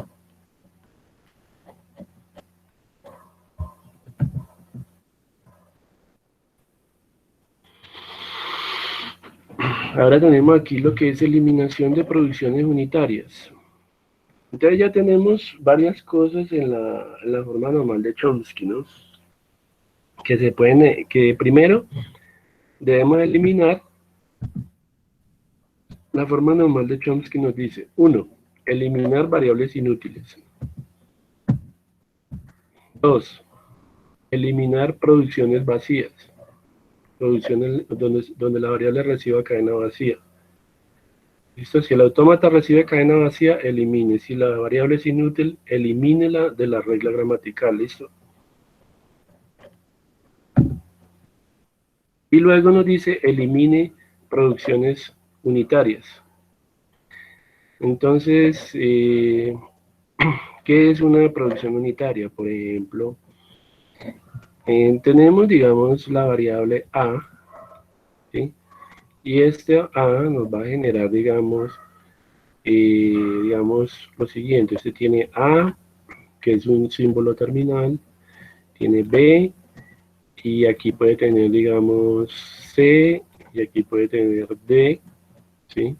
Ahora tenemos aquí lo que es eliminación de producciones unitarias. Entonces ya tenemos varias cosas en la forma normal de Chomsky, ¿no? Que se pueden, que primero debemos eliminar. La forma normal de Chomsky nos dice, 1. Eliminar variables inútiles. 2. Eliminar producciones vacías. Producciones donde la variable reciba cadena vacía. ¿Listo? Si el autómata recibe cadena vacía, elimine. Si la variable es inútil, elimínela de la regla gramatical. ¿Listo? Y luego nos dice, elimine producciones unitarias. Entonces, ¿qué es una producción unitaria? Por ejemplo, tenemos, digamos, la variable A, ¿sí? Y este A nos va a generar, digamos, lo siguiente. Este tiene A, que es un símbolo terminal, tiene B, y aquí puede tener, digamos, C, y aquí puede tener D, ¿sí?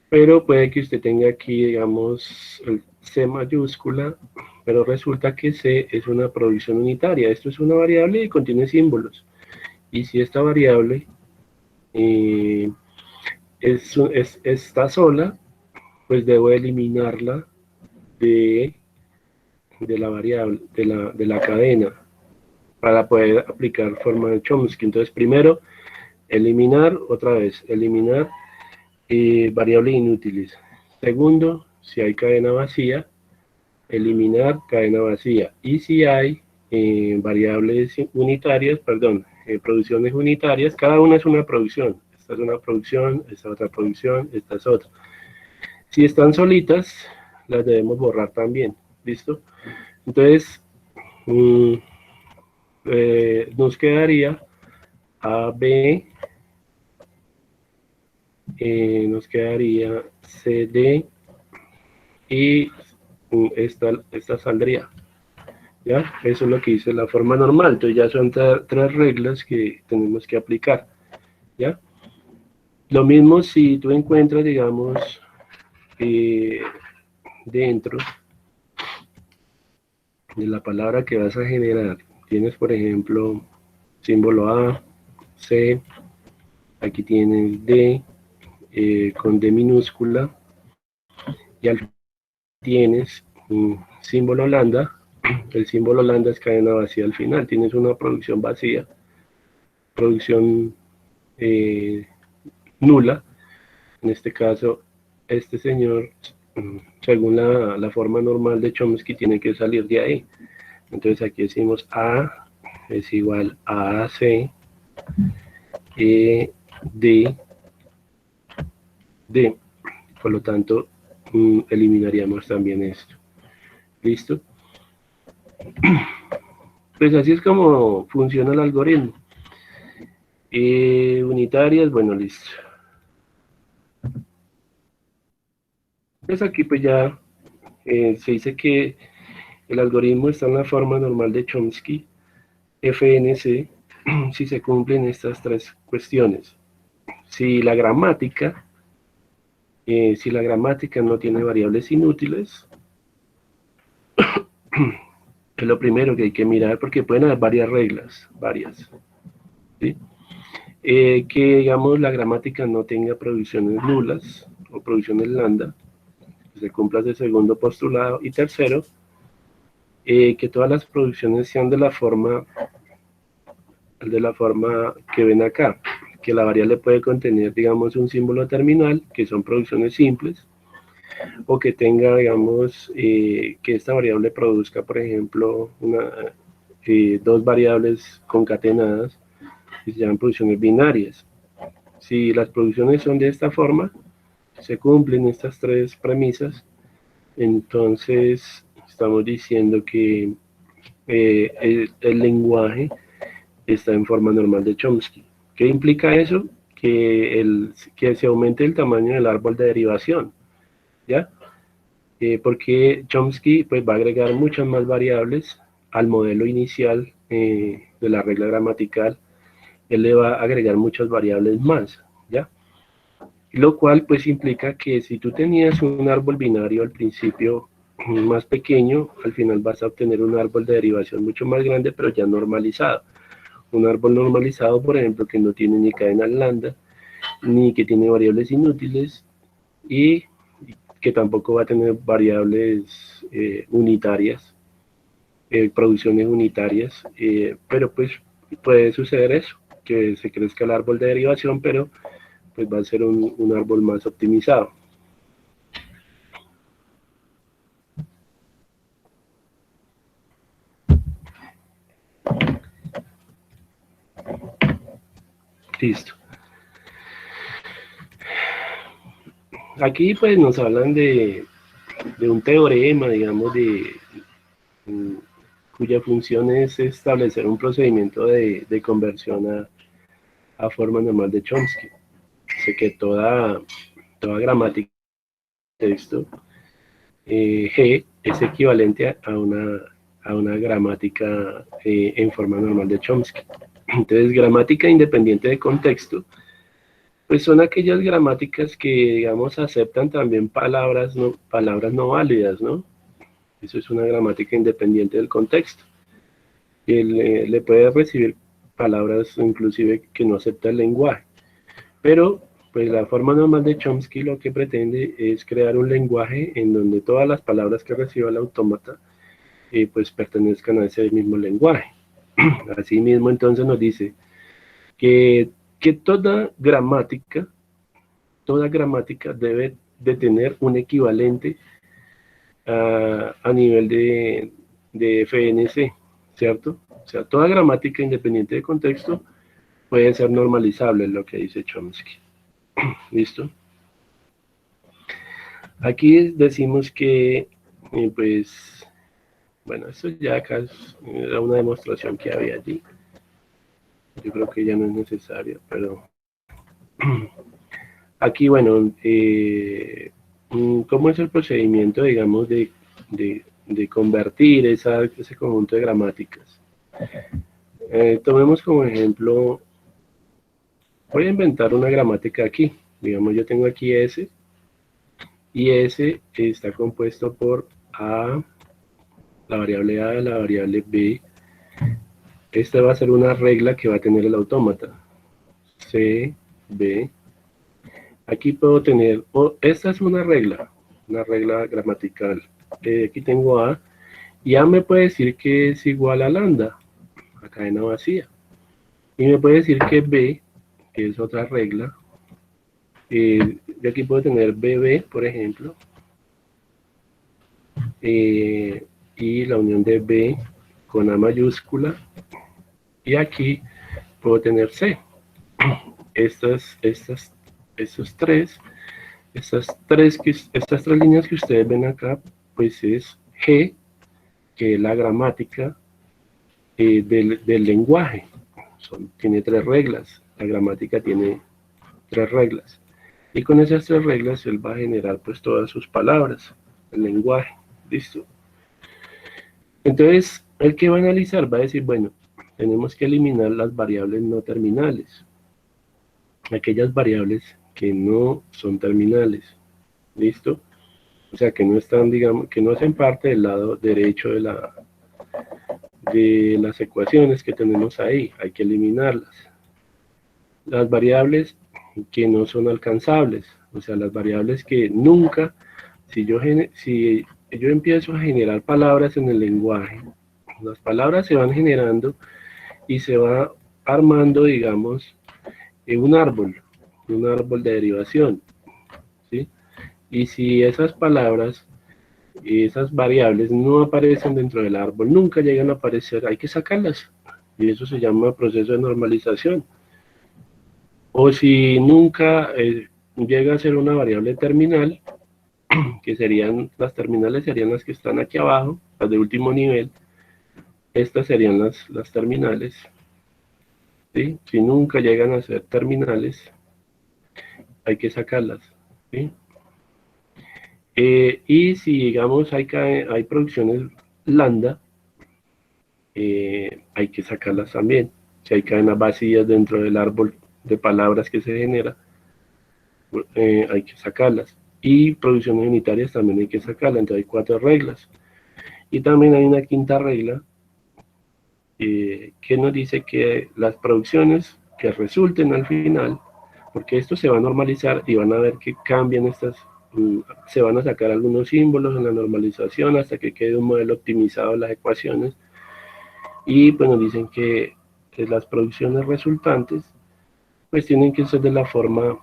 Pero puede que usted tenga aquí, digamos, el C mayúscula, pero resulta que C es una producción unitaria. Esto es una variable y contiene símbolos. Y si esta variable está sola, pues debo eliminarla de la variable, de la cadena, para poder aplicar forma de Chomsky. Entonces, primero, eliminar, otra vez, eliminar variables inútiles. Segundo, si hay cadena vacía, eliminar cadena vacía. Y si hay variables unitarias, producciones unitarias, cada una es una producción. Esta es una producción, esta otra producción, esta es otra. Si están solitas, las debemos borrar también. ¿Listo? Entonces, nos quedaría A, B, nos quedaría C, D, y esta saldría. ¿Ya? Eso es lo que dice la forma normal. Entonces ya son tres reglas que tenemos que aplicar. ¿Ya? Lo mismo si tú encuentras, digamos, dentro de la palabra que vas a generar, tienes, por ejemplo, símbolo A, C, aquí tienes D, con D minúscula, y al tienes un símbolo lambda. El símbolo lambda es cadena vacía al final. Tienes una producción vacía, producción nula. En este caso, este señor, según la forma normal de Chomsky, tiene que salir de ahí. Entonces aquí decimos A es igual a AC, D, D. Por lo tanto, eliminaríamos también esto. ¿Listo? Pues así es como funciona el algoritmo. Unitarias, bueno, listo. Pues aquí pues ya se dice que el algoritmo está en la forma normal de Chomsky, FNC, si se cumplen estas tres cuestiones. Si la gramática no tiene variables inútiles, es lo primero que hay que mirar, porque pueden haber varias reglas, ¿sí? Que, digamos, la gramática no tenga producciones nulas o producciones lambda, que se cumpla ese segundo postulado. Y tercero, que todas las producciones sean de la forma que ven acá, que la variable puede contener, digamos, un símbolo terminal, que son producciones simples, o que tenga, digamos, que esta variable produzca, por ejemplo, dos variables concatenadas, que se llaman producciones binarias. Si las producciones son de esta forma, se cumplen estas tres premisas, entonces estamos diciendo que el lenguaje está en forma normal de Chomsky. ¿Qué implica eso? Que se aumente el tamaño del árbol de derivación, ¿ya? Porque Chomsky pues, va a agregar muchas más variables al modelo inicial de la regla gramatical. Él le va a agregar muchas variables más, ¿ya? Lo cual pues implica que si tú tenías un árbol binario al principio más pequeño, al final vas a obtener un árbol de derivación mucho más grande, pero ya normalizado. Un árbol normalizado, por ejemplo, que no tiene ni cadena lambda, ni que tiene variables inútiles, y que tampoco va a tener variables unitarias, producciones unitarias, pero pues puede suceder eso, que se crezca el árbol de derivación, pero pues va a ser un árbol más optimizado. Listo. Aquí pues nos hablan de un teorema, digamos, cuya función es establecer un procedimiento de conversión a forma normal de Chomsky. Sé que toda gramática de texto G es equivalente a una gramática en forma normal de Chomsky. Entonces, gramática independiente de contexto, pues son aquellas gramáticas que, digamos, aceptan también palabras no válidas, ¿no? Eso es una gramática independiente del contexto. Que le puede recibir palabras inclusive que no acepta el lenguaje. Pero, pues la forma normal de Chomsky lo que pretende es crear un lenguaje en donde todas las palabras que reciba el autómata pues pertenezcan a ese mismo lenguaje. Asimismo, entonces nos dice que toda gramática debe de tener un equivalente a nivel de FNC, ¿cierto? O sea, toda gramática independiente de contexto puede ser normalizable, es lo que dice Chomsky. ¿Listo? Aquí decimos que, pues, bueno, esto ya acá era una demostración que había allí. Yo creo que ya no es necesario, pero aquí, bueno, ¿cómo es el procedimiento, digamos, de convertir ese conjunto de gramáticas? Tomemos como ejemplo, voy a inventar una gramática aquí. Digamos, yo tengo aquí S, y S está compuesto por A, la variable A, la variable B. Esta va a ser una regla que va a tener el autómata. C, B. Aquí puedo tener, esta es una regla gramatical. Aquí tengo A, y A me puede decir que es igual a lambda, a cadena vacía. Y me puede decir que B, que es otra regla, yo aquí puedo tener BB, por ejemplo, y la unión de B con A mayúscula, y aquí puedo tener C. Estas tres líneas que ustedes ven acá, pues es G, que es la gramática del lenguaje. Tiene 3 reglas, la gramática tiene 3 reglas. Y con esas 3 reglas él va a generar pues todas sus palabras, el lenguaje, ¿listo? Entonces, el que va a analizar va a decir, bueno, tenemos que eliminar las variables no terminales, aquellas variables que no son terminales, ¿listo? O sea, que no están, digamos, que no hacen parte del lado derecho de las ecuaciones que tenemos ahí, hay que eliminarlas. Las variables que no son alcanzables, o sea, las variables que nunca, si yo empiezo a generar palabras en el lenguaje, las palabras se van generando y se va armando, digamos, un árbol de derivación, ¿sí? Y si esas palabras y esas variables no aparecen dentro del árbol, nunca llegan a aparecer, hay que sacarlas, y eso se llama proceso de normalización. O si nunca llega a ser una variable terminal, que serían, las terminales serían las que están aquí abajo, las de último nivel, estas serían las terminales, ¿sí? Si nunca llegan a ser terminales, hay que sacarlas, ¿sí? Y si digamos hay producciones lambda, hay que sacarlas también. Si hay cadenas vacías dentro del árbol de palabras que se genera, hay que sacarlas. Y producciones unitarias también hay que sacarlas. Entonces hay 4 reglas. Y también hay una quinta regla que nos dice que las producciones que resulten al final, porque esto se va a normalizar y van a ver que cambian se van a sacar algunos símbolos en la normalización hasta que quede un modelo optimizado de las ecuaciones, y pues nos dicen que las producciones resultantes pues tienen que ser de la forma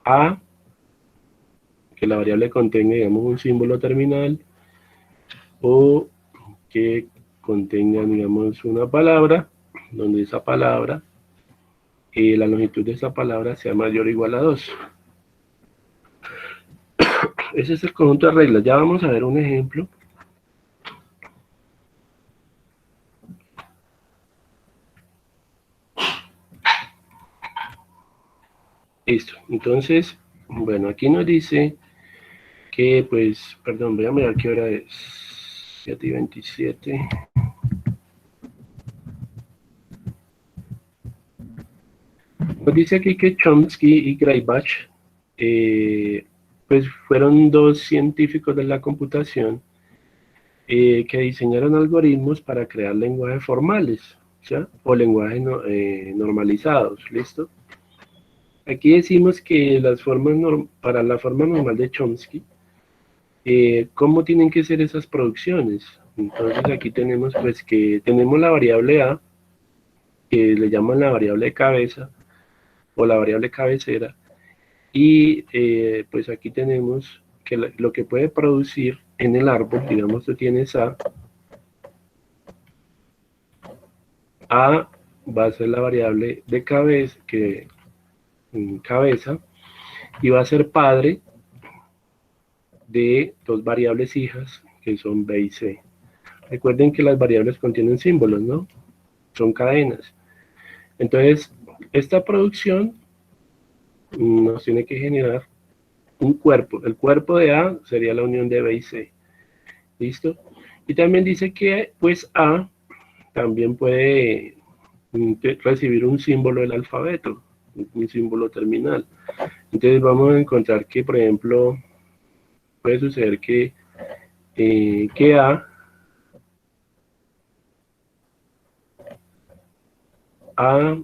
A, que la variable contenga, digamos, un símbolo terminal, o que contenga, digamos, una palabra, donde esa palabra, la longitud de esa palabra sea mayor o igual a 2. Ese es el conjunto de reglas. Ya vamos a ver un ejemplo. Listo. Entonces, bueno, aquí nos dice que, pues, perdón, voy a mirar qué hora es. 7:27. Nos dice aquí que Chomsky y Greibach, pues fueron dos científicos de la computación que diseñaron algoritmos para crear lenguajes formales, ¿ya? O lenguajes normalizados, ¿listo? Aquí decimos que las formas para la forma normal de Chomsky, ¿cómo tienen que ser esas producciones? Entonces aquí tenemos pues que tenemos la variable A, que le llaman la variable de cabeza, o la variable cabecera, y pues aquí tenemos que lo que puede producir en el árbol, digamos tú tienes A va a ser la variable de cabeza, cabeza, y va a ser padre de dos variables hijas, que son B y C. Recuerden que las variables contienen símbolos, ¿no? Son cadenas. Entonces, esta producción nos tiene que generar un cuerpo. El cuerpo de A sería la unión de B y C. ¿Listo? Y también dice que, pues, A también puede recibir un símbolo del alfabeto, un símbolo terminal. Entonces vamos a encontrar que, por ejemplo, puede suceder que A,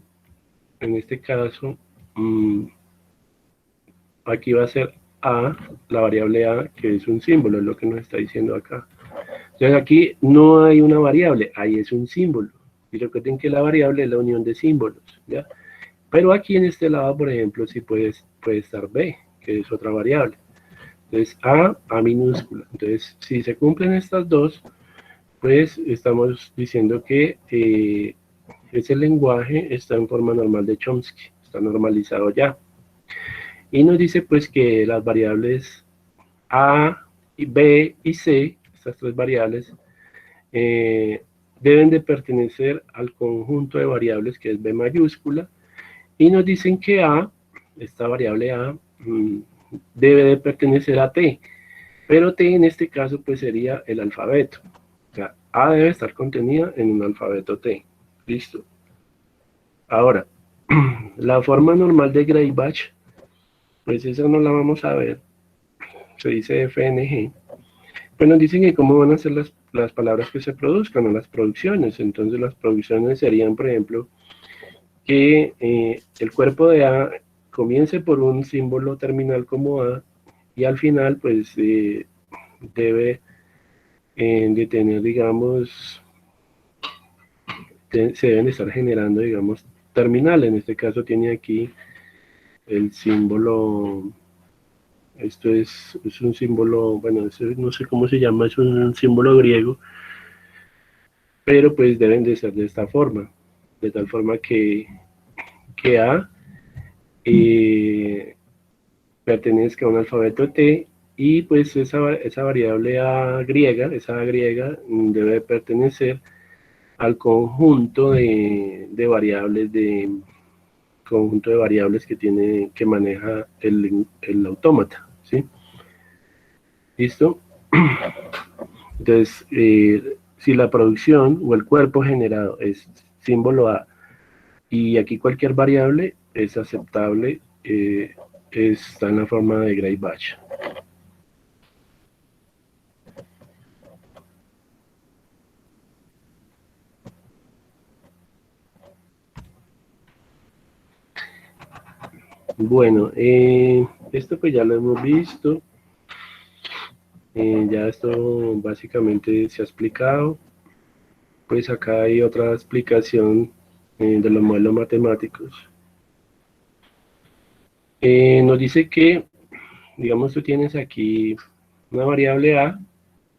en este caso, aquí va a ser A, la variable A, que es un símbolo, es lo que nos está diciendo acá. Entonces aquí no hay una variable, ahí es un símbolo. Y recuerden que la variable es la unión de símbolos, ¿ya? Pero aquí en este lado, por ejemplo, sí puede estar B, que es otra variable. Entonces A minúscula. Entonces, si se cumplen estas dos, pues estamos diciendo que ese lenguaje está en forma normal de Chomsky, está normalizado ya. Y nos dice pues que las variables A, B y C, estas tres variables, deben de pertenecer al conjunto de variables que es B mayúscula, y nos dicen que A, esta variable A, debe de pertenecer a T, pero T en este caso pues sería el alfabeto. O sea, A debe estar contenida en un alfabeto T. Listo. Ahora, la forma normal de Greibach, pues esa no la vamos a ver. Se dice FNG. Pues nos dicen que cómo van a ser las palabras que se produzcan o las producciones. Entonces las producciones serían, por ejemplo, que el cuerpo de A comience por un símbolo terminal como A y al final pues debe de tener, digamos, se deben estar generando, digamos, terminal. En este caso tiene aquí el símbolo, esto es un símbolo, bueno, no sé cómo se llama, es un símbolo griego, pero pues deben de ser de esta forma, de tal forma que A pertenezca a un alfabeto T, y pues esa variable A griega, debe pertenecer al conjunto de variables que maneja el autómata, ¿sí? ¿Listo? Entonces, si la producción o el cuerpo generado es símbolo A y aquí cualquier variable es aceptable, está en la forma de Greibach. Bueno, esto pues ya lo hemos visto. Ya esto básicamente se ha explicado. Pues acá hay otra explicación de los modelos matemáticos. Nos dice que, digamos, tú tienes aquí una variable A,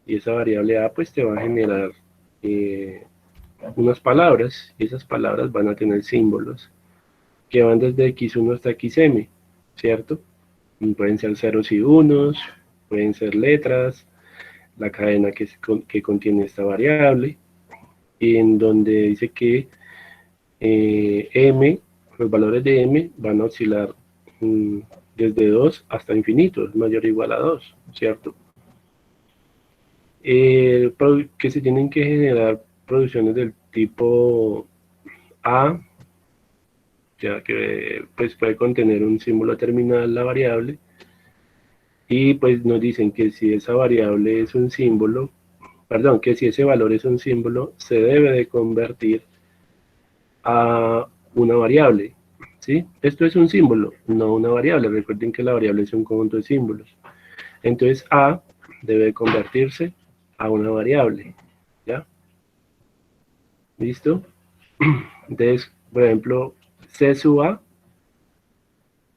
y esa variable A pues te va a generar unas palabras, y esas palabras van a tener símbolos que van desde x1 hasta xm, ¿cierto? Pueden ser ceros y unos, pueden ser letras, la cadena que contiene esta variable, y en donde dice que m, los valores de m van a oscilar desde 2 hasta infinito, es mayor o igual a 2, ¿cierto? Que se tienen que generar producciones del tipo A, ya que pues puede contener un símbolo terminal la variable, y pues nos dicen que si esa variable es un símbolo, perdón, que si ese valor es un símbolo, se debe de convertir a una variable, ¿sí? Esto es un símbolo, no una variable. Recuerden que la variable es un conjunto de símbolos. Entonces A debe convertirse a una variable, ¿ya? ¿Listo? Entonces, por ejemplo, C sub A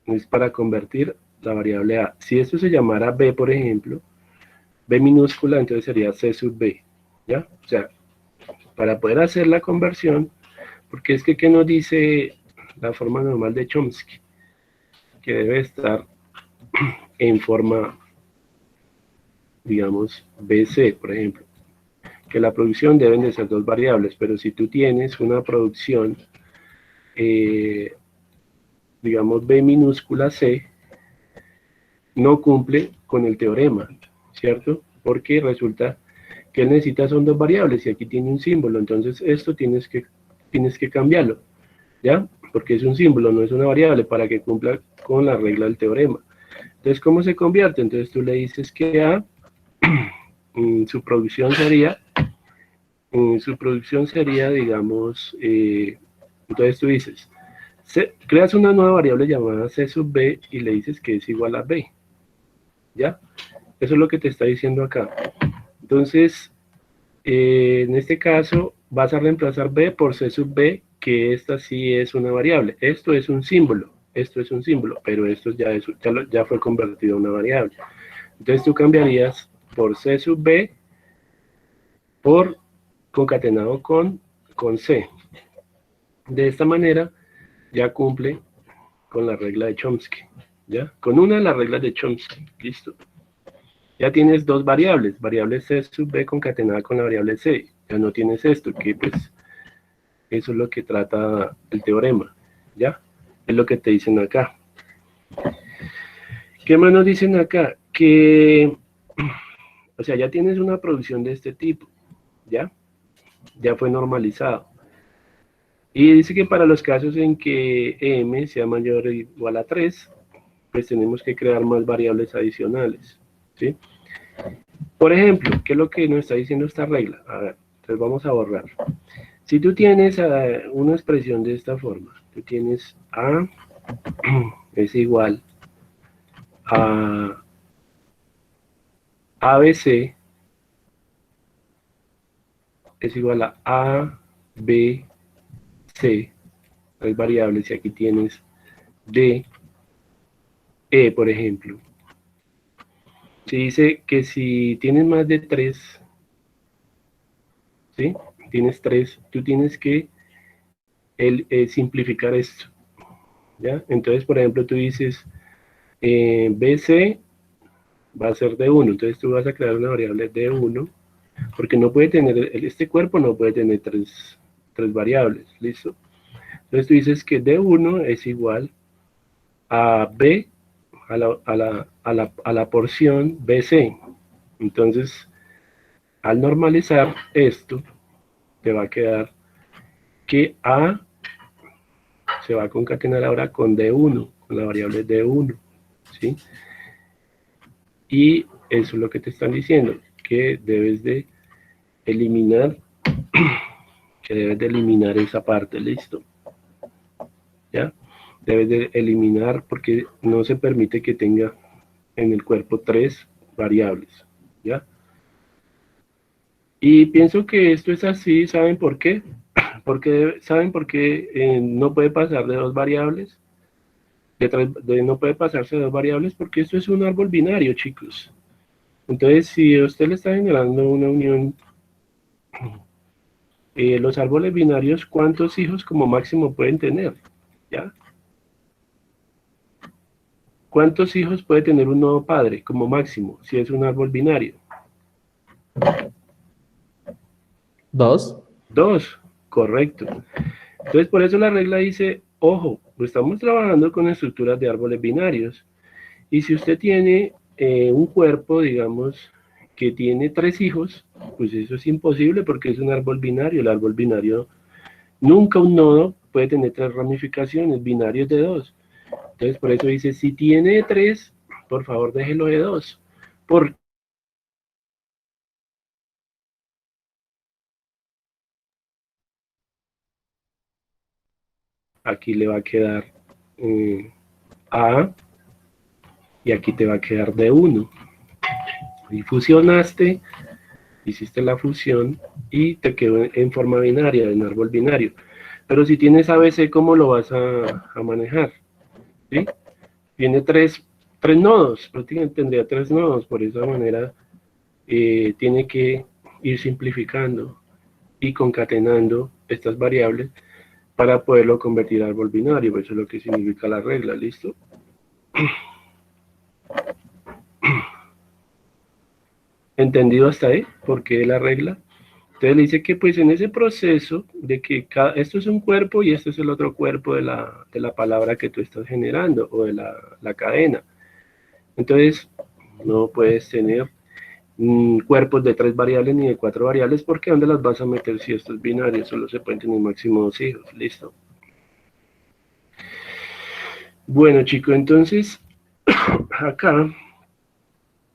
es para convertir la variable A. Si esto se llamara B, por ejemplo, B minúscula, entonces sería C sub B, ¿ya? O sea, para poder hacer la conversión, porque es que, ¿qué nos dice la forma normal de Chomsky? Que debe estar en forma, digamos, BC, por ejemplo. Que la producción deben de ser dos variables, pero si tú tienes una producción, digamos, B minúscula C, no cumple con el teorema, ¿cierto? Porque resulta que él necesita son dos variables y aquí tiene un símbolo, entonces esto tienes que cambiarlo, ¿ya? Porque es un símbolo, no es una variable, para que cumpla con la regla del teorema. Entonces, ¿cómo se convierte? Entonces tú le dices que A, su producción sería, digamos, entonces tú dices, creas una nueva variable llamada C sub B y le dices que es igual a B, ¿ya? Eso es lo que te está diciendo acá. Entonces, en este caso, vas a reemplazar B por C sub B, que esta sí es una variable. Esto es un símbolo, pero esto ya fue convertido a una variable. Entonces tú cambiarías por C sub B por concatenado con C. De esta manera ya cumple con la regla de Chomsky, ¿ya? Con una de las reglas de Chomsky, listo. Ya tienes dos variables, variable C sub B concatenada con la variable C. Ya no tienes esto, que pues eso es lo que trata el teorema, ¿ya? Es lo que te dicen acá. ¿Qué más nos dicen acá? Que, o sea, ya tienes una producción de este tipo, ¿ya? Ya fue normalizado. Y dice que para los casos en que m sea mayor o igual a 3, pues tenemos que crear más variables adicionales, ¿sí? Por ejemplo, ¿qué es lo que nos está diciendo esta regla? A ver, entonces vamos a borrar. Si tú tienes una expresión de esta forma, tú tienes A es igual a ABC es igual a B, C, las variables, y aquí tienes D, E, por ejemplo. Se dice que si tienes más de 3, ¿sí? Tienes 3, tú tienes que simplificar esto, ¿ya? Entonces, por ejemplo, tú dices BC va a ser D1, entonces tú vas a crear una variable D1, porque no puede tener, este cuerpo no puede tener tres variables, ¿listo? Entonces tú dices que D1 es igual a B a la porción BC. Entonces, al normalizar esto, te va a quedar que A se va a concatenar ahora con D1, con la variable D1, ¿sí? Y eso es lo que te están diciendo, que debes de eliminar, esa parte, ¿listo? ¿Ya? Debes de eliminar porque no se permite que tenga en el cuerpo 3 variables, ¿ya? Y pienso que esto es así, ¿saben por qué? ¿Saben por qué no puede pasar de 2 variables? no puede pasarse de 2 variables porque esto es un árbol binario, chicos. Entonces, si a usted le está generando una unión, los árboles binarios, ¿cuántos hijos como máximo pueden tener? ¿Ya? ¿Cuántos hijos puede tener un nodo padre como máximo si es un árbol binario? 2. 2, correcto. Entonces, por eso la regla dice, ojo, estamos trabajando con estructuras de árboles binarios. Y si usted tiene un cuerpo, digamos, que tiene 3 hijos, pues eso es imposible porque es un árbol binario. El árbol binario, nunca un nodo puede tener 3 ramificaciones, binarios de 2. Entonces, por eso dice, si tiene 3, por favor, déjelo de 2. Porque aquí le va a quedar A y aquí te va a quedar D1. Y fusionaste, hiciste la fusión y te quedó en forma binaria, en árbol binario. Pero si tienes ABC, ¿cómo lo vas a manejar? ¿Sí? Tiene 3 nodos, prácticamente tendría 3 nodos, por esa manera tiene que ir simplificando y concatenando estas variables para poderlo convertir a árbol binario, eso es lo que significa la regla, ¿listo? ¿Entendido hasta ahí? ¿Por qué la regla? Entonces le dice que pues en ese proceso de que esto es un cuerpo y esto es el otro cuerpo de la palabra que tú estás generando o de la cadena. Entonces no puedes tener cuerpos de 3 variables ni de 4 variables porque ¿dónde las vas a meter si esto es binario? Solo se pueden tener máximo 2 hijos, listo. Bueno chicos, entonces acá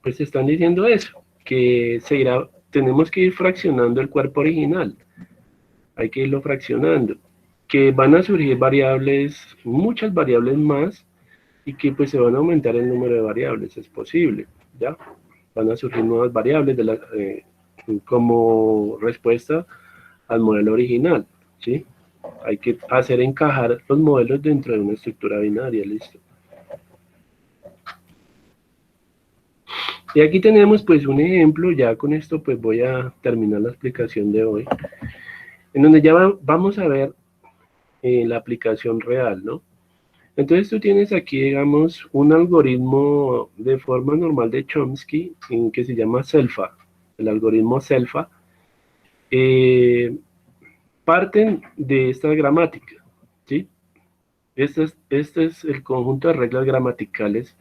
pues están diciendo eso, que tenemos que ir fraccionando el cuerpo original, hay que irlo fraccionando, que van a surgir variables, muchas variables más, y que pues se van a aumentar el número de variables, es posible, ¿ya? Van a surgir nuevas variables como respuesta al modelo original, ¿sí? Hay que hacer encajar los modelos dentro de una estructura binaria, listo. Y aquí tenemos pues un ejemplo, ya con esto pues voy a terminar la explicación de hoy, en donde ya vamos a ver la aplicación real, ¿no? Entonces tú tienes aquí, digamos, un algoritmo de forma normal de Chomsky que se llama CELFA, el algoritmo CELFA, parten de esta gramática, ¿sí? Este es el conjunto de reglas gramaticales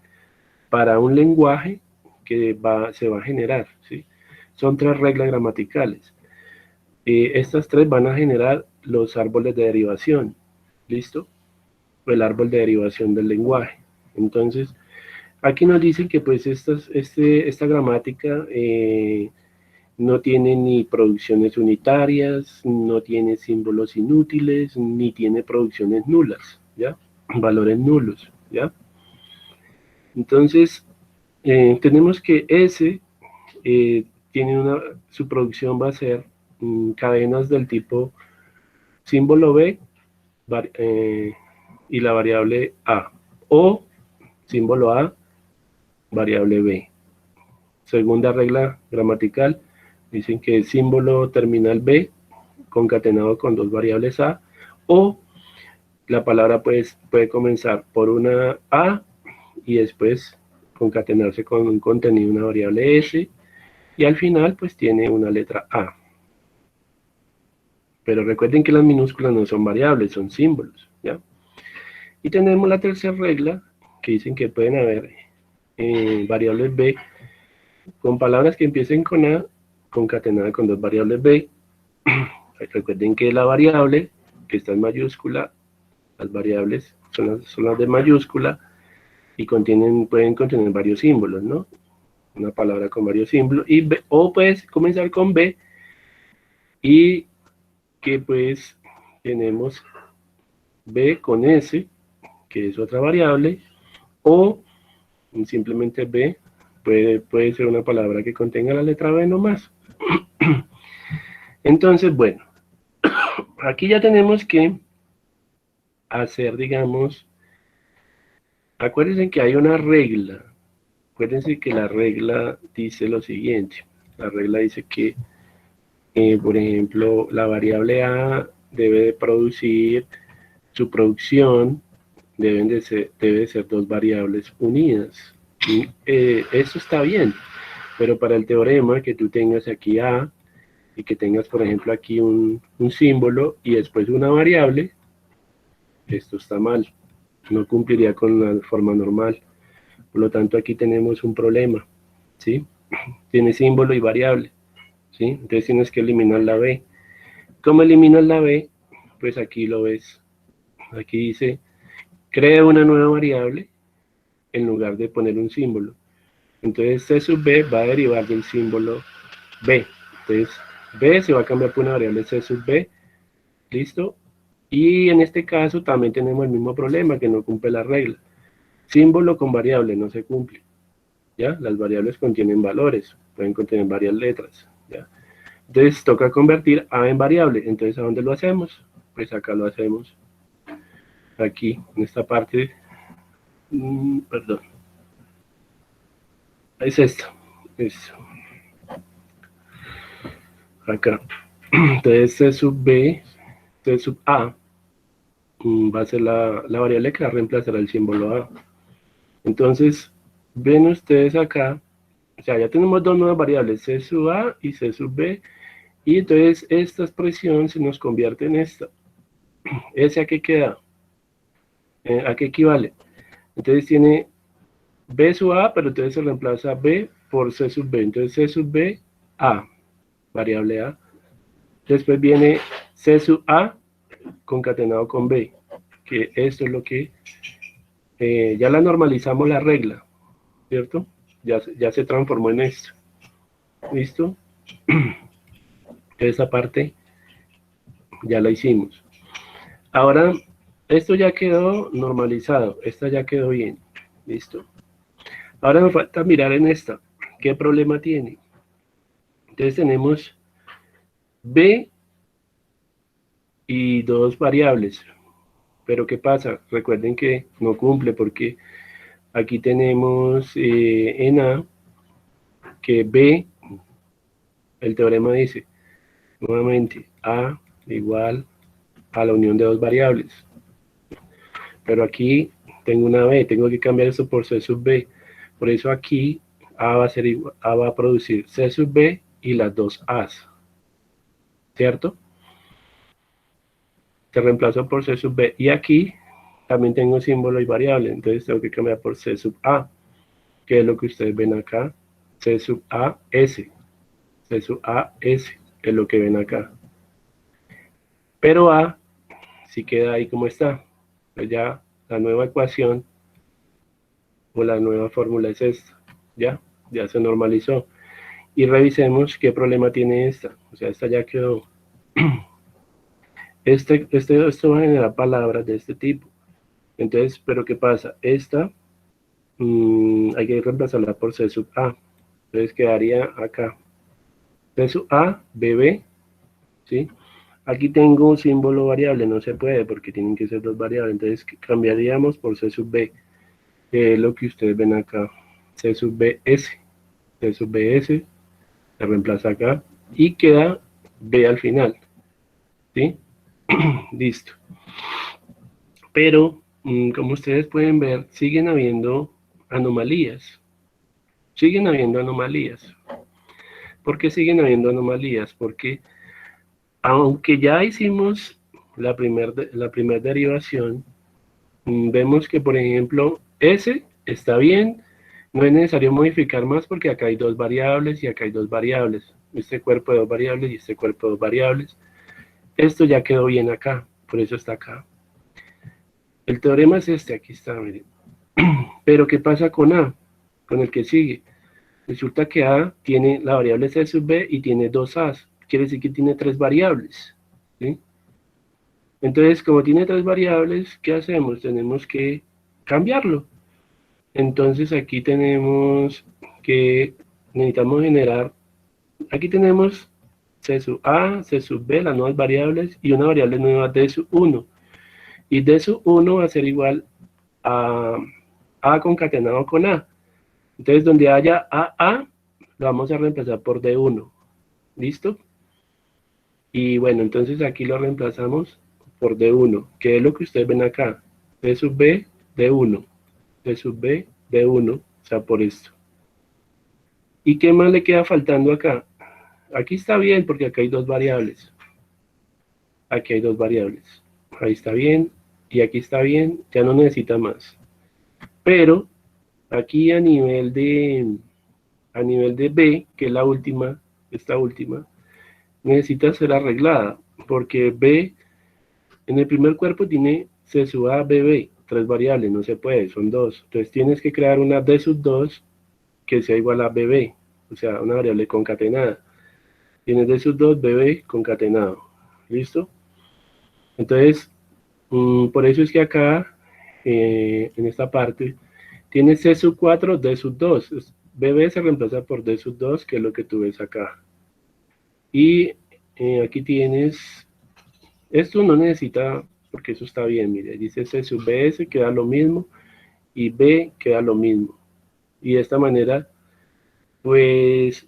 para un lenguaje que se va a generar, ¿sí? Son 3 reglas gramaticales. Estas 3 van a generar los árboles de derivación, ¿listo? El árbol de derivación del lenguaje. Entonces, aquí nos dicen que pues esta gramática no tiene ni producciones unitarias, no tiene símbolos inútiles, ni tiene producciones nulas, ¿ya? Valores nulos, ¿ya? Entonces, tenemos que S su producción va a ser cadenas del tipo símbolo B y la variable A, o símbolo A, variable B. Segunda regla gramatical, dicen que el símbolo terminal B concatenado con 2 variables A, o la palabra puede comenzar por una A y después concatenarse con un contenido, una variable S, y al final pues tiene una letra A. Pero recuerden que las minúsculas no son variables, son símbolos, ¿ya? Y tenemos la tercera regla, que dicen que pueden haber variables B con palabras que empiecen con A, concatenada con 2 variables B. Recuerden que la variable que está en mayúscula, las variables son las de mayúscula y pueden contener varios símbolos, ¿no? Una palabra con varios símbolos, o puedes comenzar con B, y que pues tenemos B con S, que es otra variable, o simplemente B, puede ser una palabra que contenga la letra B nomás. Entonces, bueno, aquí ya tenemos que hacer, digamos, Acuérdense que hay una regla. Acuérdense que la regla dice lo siguiente. La regla dice que, por ejemplo, la variable A debe de producir, su producción debe de ser dos variables unidas. Eso está bien, pero para el teorema que tú tengas aquí A y que tengas, por ejemplo, aquí un símbolo y después una variable, esto está mal. No cumpliría con la forma normal. Por lo tanto, aquí tenemos un problema, ¿sí? Tiene símbolo y variable, ¿sí? Entonces tienes que eliminar la B. ¿Cómo eliminas la B? Pues aquí lo ves. Aquí dice, crea una nueva variable en lugar de poner un símbolo. Entonces C sub B va a derivar del símbolo B. Entonces B se va a cambiar por una variable C sub B. ¿Listo? Y en este caso también tenemos el mismo problema, que no cumple la regla. Símbolo con variable no se cumple. ¿Ya? Las variables contienen valores, pueden contener varias letras. ¿Ya? Entonces toca convertir A en variable. Entonces, ¿a dónde lo hacemos? Pues acá lo hacemos. Aquí, en esta parte. Perdón. Es esta. Es acá. Entonces, C sub B, C sub A, va a ser la variable que va a reemplazar el símbolo A. Entonces, ven ustedes acá, o sea, ya tenemos dos nuevas variables, C sub A y C sub B, y entonces esta expresión se nos convierte en esta. ¿Ese a qué queda? ¿A qué equivale? Entonces tiene B sub A, pero entonces se reemplaza B por C sub B. Entonces C sub B, A, variable A. Después viene C sub A concatenado con B, que esto es lo que ya la normalizamos la regla, ¿cierto? Ya se transformó en esto. ¿Listo? Esa parte ya la hicimos. Ahora, esto ya quedó normalizado, esta ya quedó bien. ¿Listo? Ahora nos falta mirar en esta. ¿Qué problema tiene? Entonces tenemos B y dos variables. Pero ¿qué pasa? Recuerden que no cumple porque aquí tenemos en A que B, el teorema dice, nuevamente, A igual a la unión de dos variables. Pero aquí tengo una B, tengo que cambiar esto por C sub B. Por eso aquí A va a ser igual, A va a producir C sub B y las dos A's. ¿Cierto? Se reemplazó por C sub B. Y aquí también tengo símbolo y variable. Entonces tengo que cambiar por C sub A, que es lo que ustedes ven acá. C sub A, S. C sub A, S, es lo que ven acá. Pero A sí queda ahí como está. Pues ya la nueva ecuación o la nueva fórmula es esta. Ya se normalizó. Y revisemos qué problema tiene esta. O sea, esta ya quedó. Esto va a generar palabras de este tipo. Entonces, ¿pero qué pasa? Esta hay que reemplazarla por C sub A. Entonces quedaría acá. C sub A, BB, ¿sí? Aquí tengo un símbolo variable, no se puede porque tienen que ser dos variables. Entonces cambiaríamos por C sub B, que es lo que ustedes ven acá. C sub BS. C sub BS se reemplaza acá y queda B al final. ¿Sí? Listo. Pero, como ustedes pueden ver, siguen habiendo anomalías. Siguen habiendo anomalías. ¿Por qué siguen habiendo anomalías? Porque aunque ya hicimos la primer derivación, vemos que, por ejemplo, S está bien, no es necesario modificar más porque acá hay dos variables y acá hay dos variables. Este cuerpo de dos variables y este cuerpo de dos variables. Esto ya quedó bien acá, por eso está acá. El teorema es este, aquí está, miren. Pero ¿qué pasa con A? Con el que sigue. Resulta que A tiene la variable C sub B y tiene dos A's. Quiere decir que tiene tres variables. ¿Sí? Entonces, como tiene tres variables, ¿qué hacemos? Tenemos que cambiarlo. Entonces aquí tenemos que necesitamos generar, aquí tenemos C sub A, C sub B, las nuevas variables, y una variable nueva D sub 1. Y D sub 1 va a ser igual a A concatenado con A. Entonces, donde haya AA, lo vamos a reemplazar por D1. ¿Listo? Y bueno, entonces aquí lo reemplazamos por D1, que es lo que ustedes ven acá. D sub B, D1. D sub B, D1, o sea, por esto. ¿Y qué más le queda faltando acá? Aquí está bien, porque acá hay dos variables. Aquí hay dos variables. Ahí está bien, y aquí está bien, ya no necesita más. Pero, aquí a nivel de B, que es la última, esta última, necesita ser arreglada, porque B, en el primer cuerpo tiene C sub A, BB, 3 variables, no se puede, son 2. Entonces tienes que crear una D sub 2 que sea igual a BB, o sea, una variable concatenada. Tienes D sub 2, BB concatenado. ¿Listo? Entonces, por eso es que acá, en esta parte, tienes C sub 4, D sub 2. BB se reemplaza por D sub 2, que es lo que tú ves acá. Y aquí tienes, esto no necesita, porque eso está bien, mire, dice C sub BS, queda lo mismo, y B queda lo mismo. Y de esta manera, pues,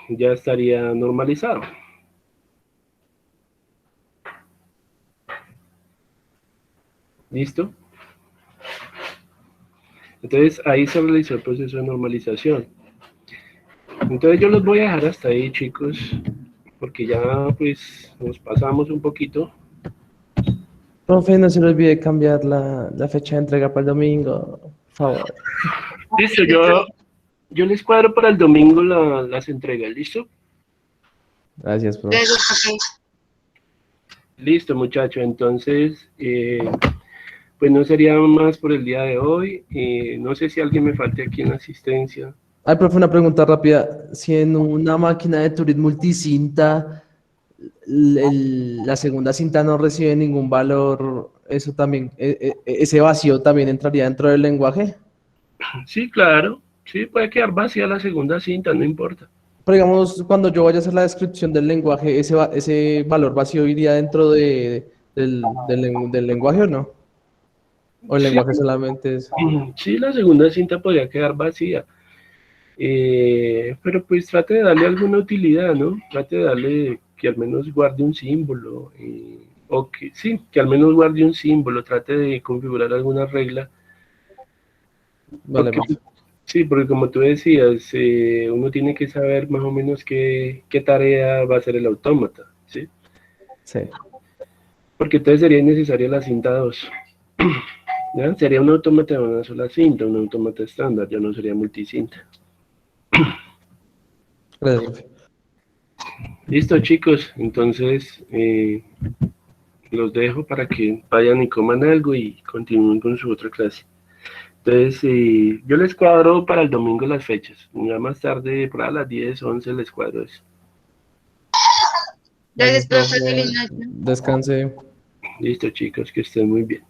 ya estaría normalizado. ¿Listo? Entonces, ahí se realizó el proceso de normalización. Entonces, yo los voy a dejar hasta ahí, chicos, porque ya, pues, nos pasamos un poquito. Profe, no se le olvide cambiar la fecha de entrega para el domingo, por favor. Listo, yo les cuadro para el domingo las entregas, ¿listo? Gracias, profe. Listo, muchachos, entonces, pues no sería más por el día de hoy. No sé si alguien me falte aquí en la asistencia. Ay, profe, una pregunta rápida. Si en una máquina de Turing multicinta la segunda cinta no recibe ningún valor, eso también, ese vacío también entraría dentro del lenguaje. Sí, claro, sí, puede quedar vacía la segunda cinta, no importa. Pero digamos, cuando yo vaya a hacer la descripción del lenguaje, ese valor vacío iría dentro del lenguaje o no? O el Sí, lenguaje solamente es. sí, la segunda cinta podría quedar vacía. Pero pues trate de darle alguna utilidad, ¿no? Trate de darle que al menos guarde un símbolo, o que sí, que al menos guarde un símbolo, trate de configurar alguna regla. Vale, Porque, profe. sí, porque como tú decías, uno tiene que saber más o menos qué tarea va a hacer el autómata, ¿sí? Sí. Porque entonces sería necesaria la cinta 2. ¿Ya? Sería un autómata de una sola cinta, un autómata estándar, ya no sería multicinta. Gracias, profe. Listo, chicos, entonces los dejo para que vayan y coman algo y continúen con su otra clase. Entonces, yo les cuadro para el domingo las fechas. Ya más tarde, para las 10, 11, les cuadro eso. Gracias, profe. profe. Feliz noche. Descanse. Listo, chicos, que estén muy bien.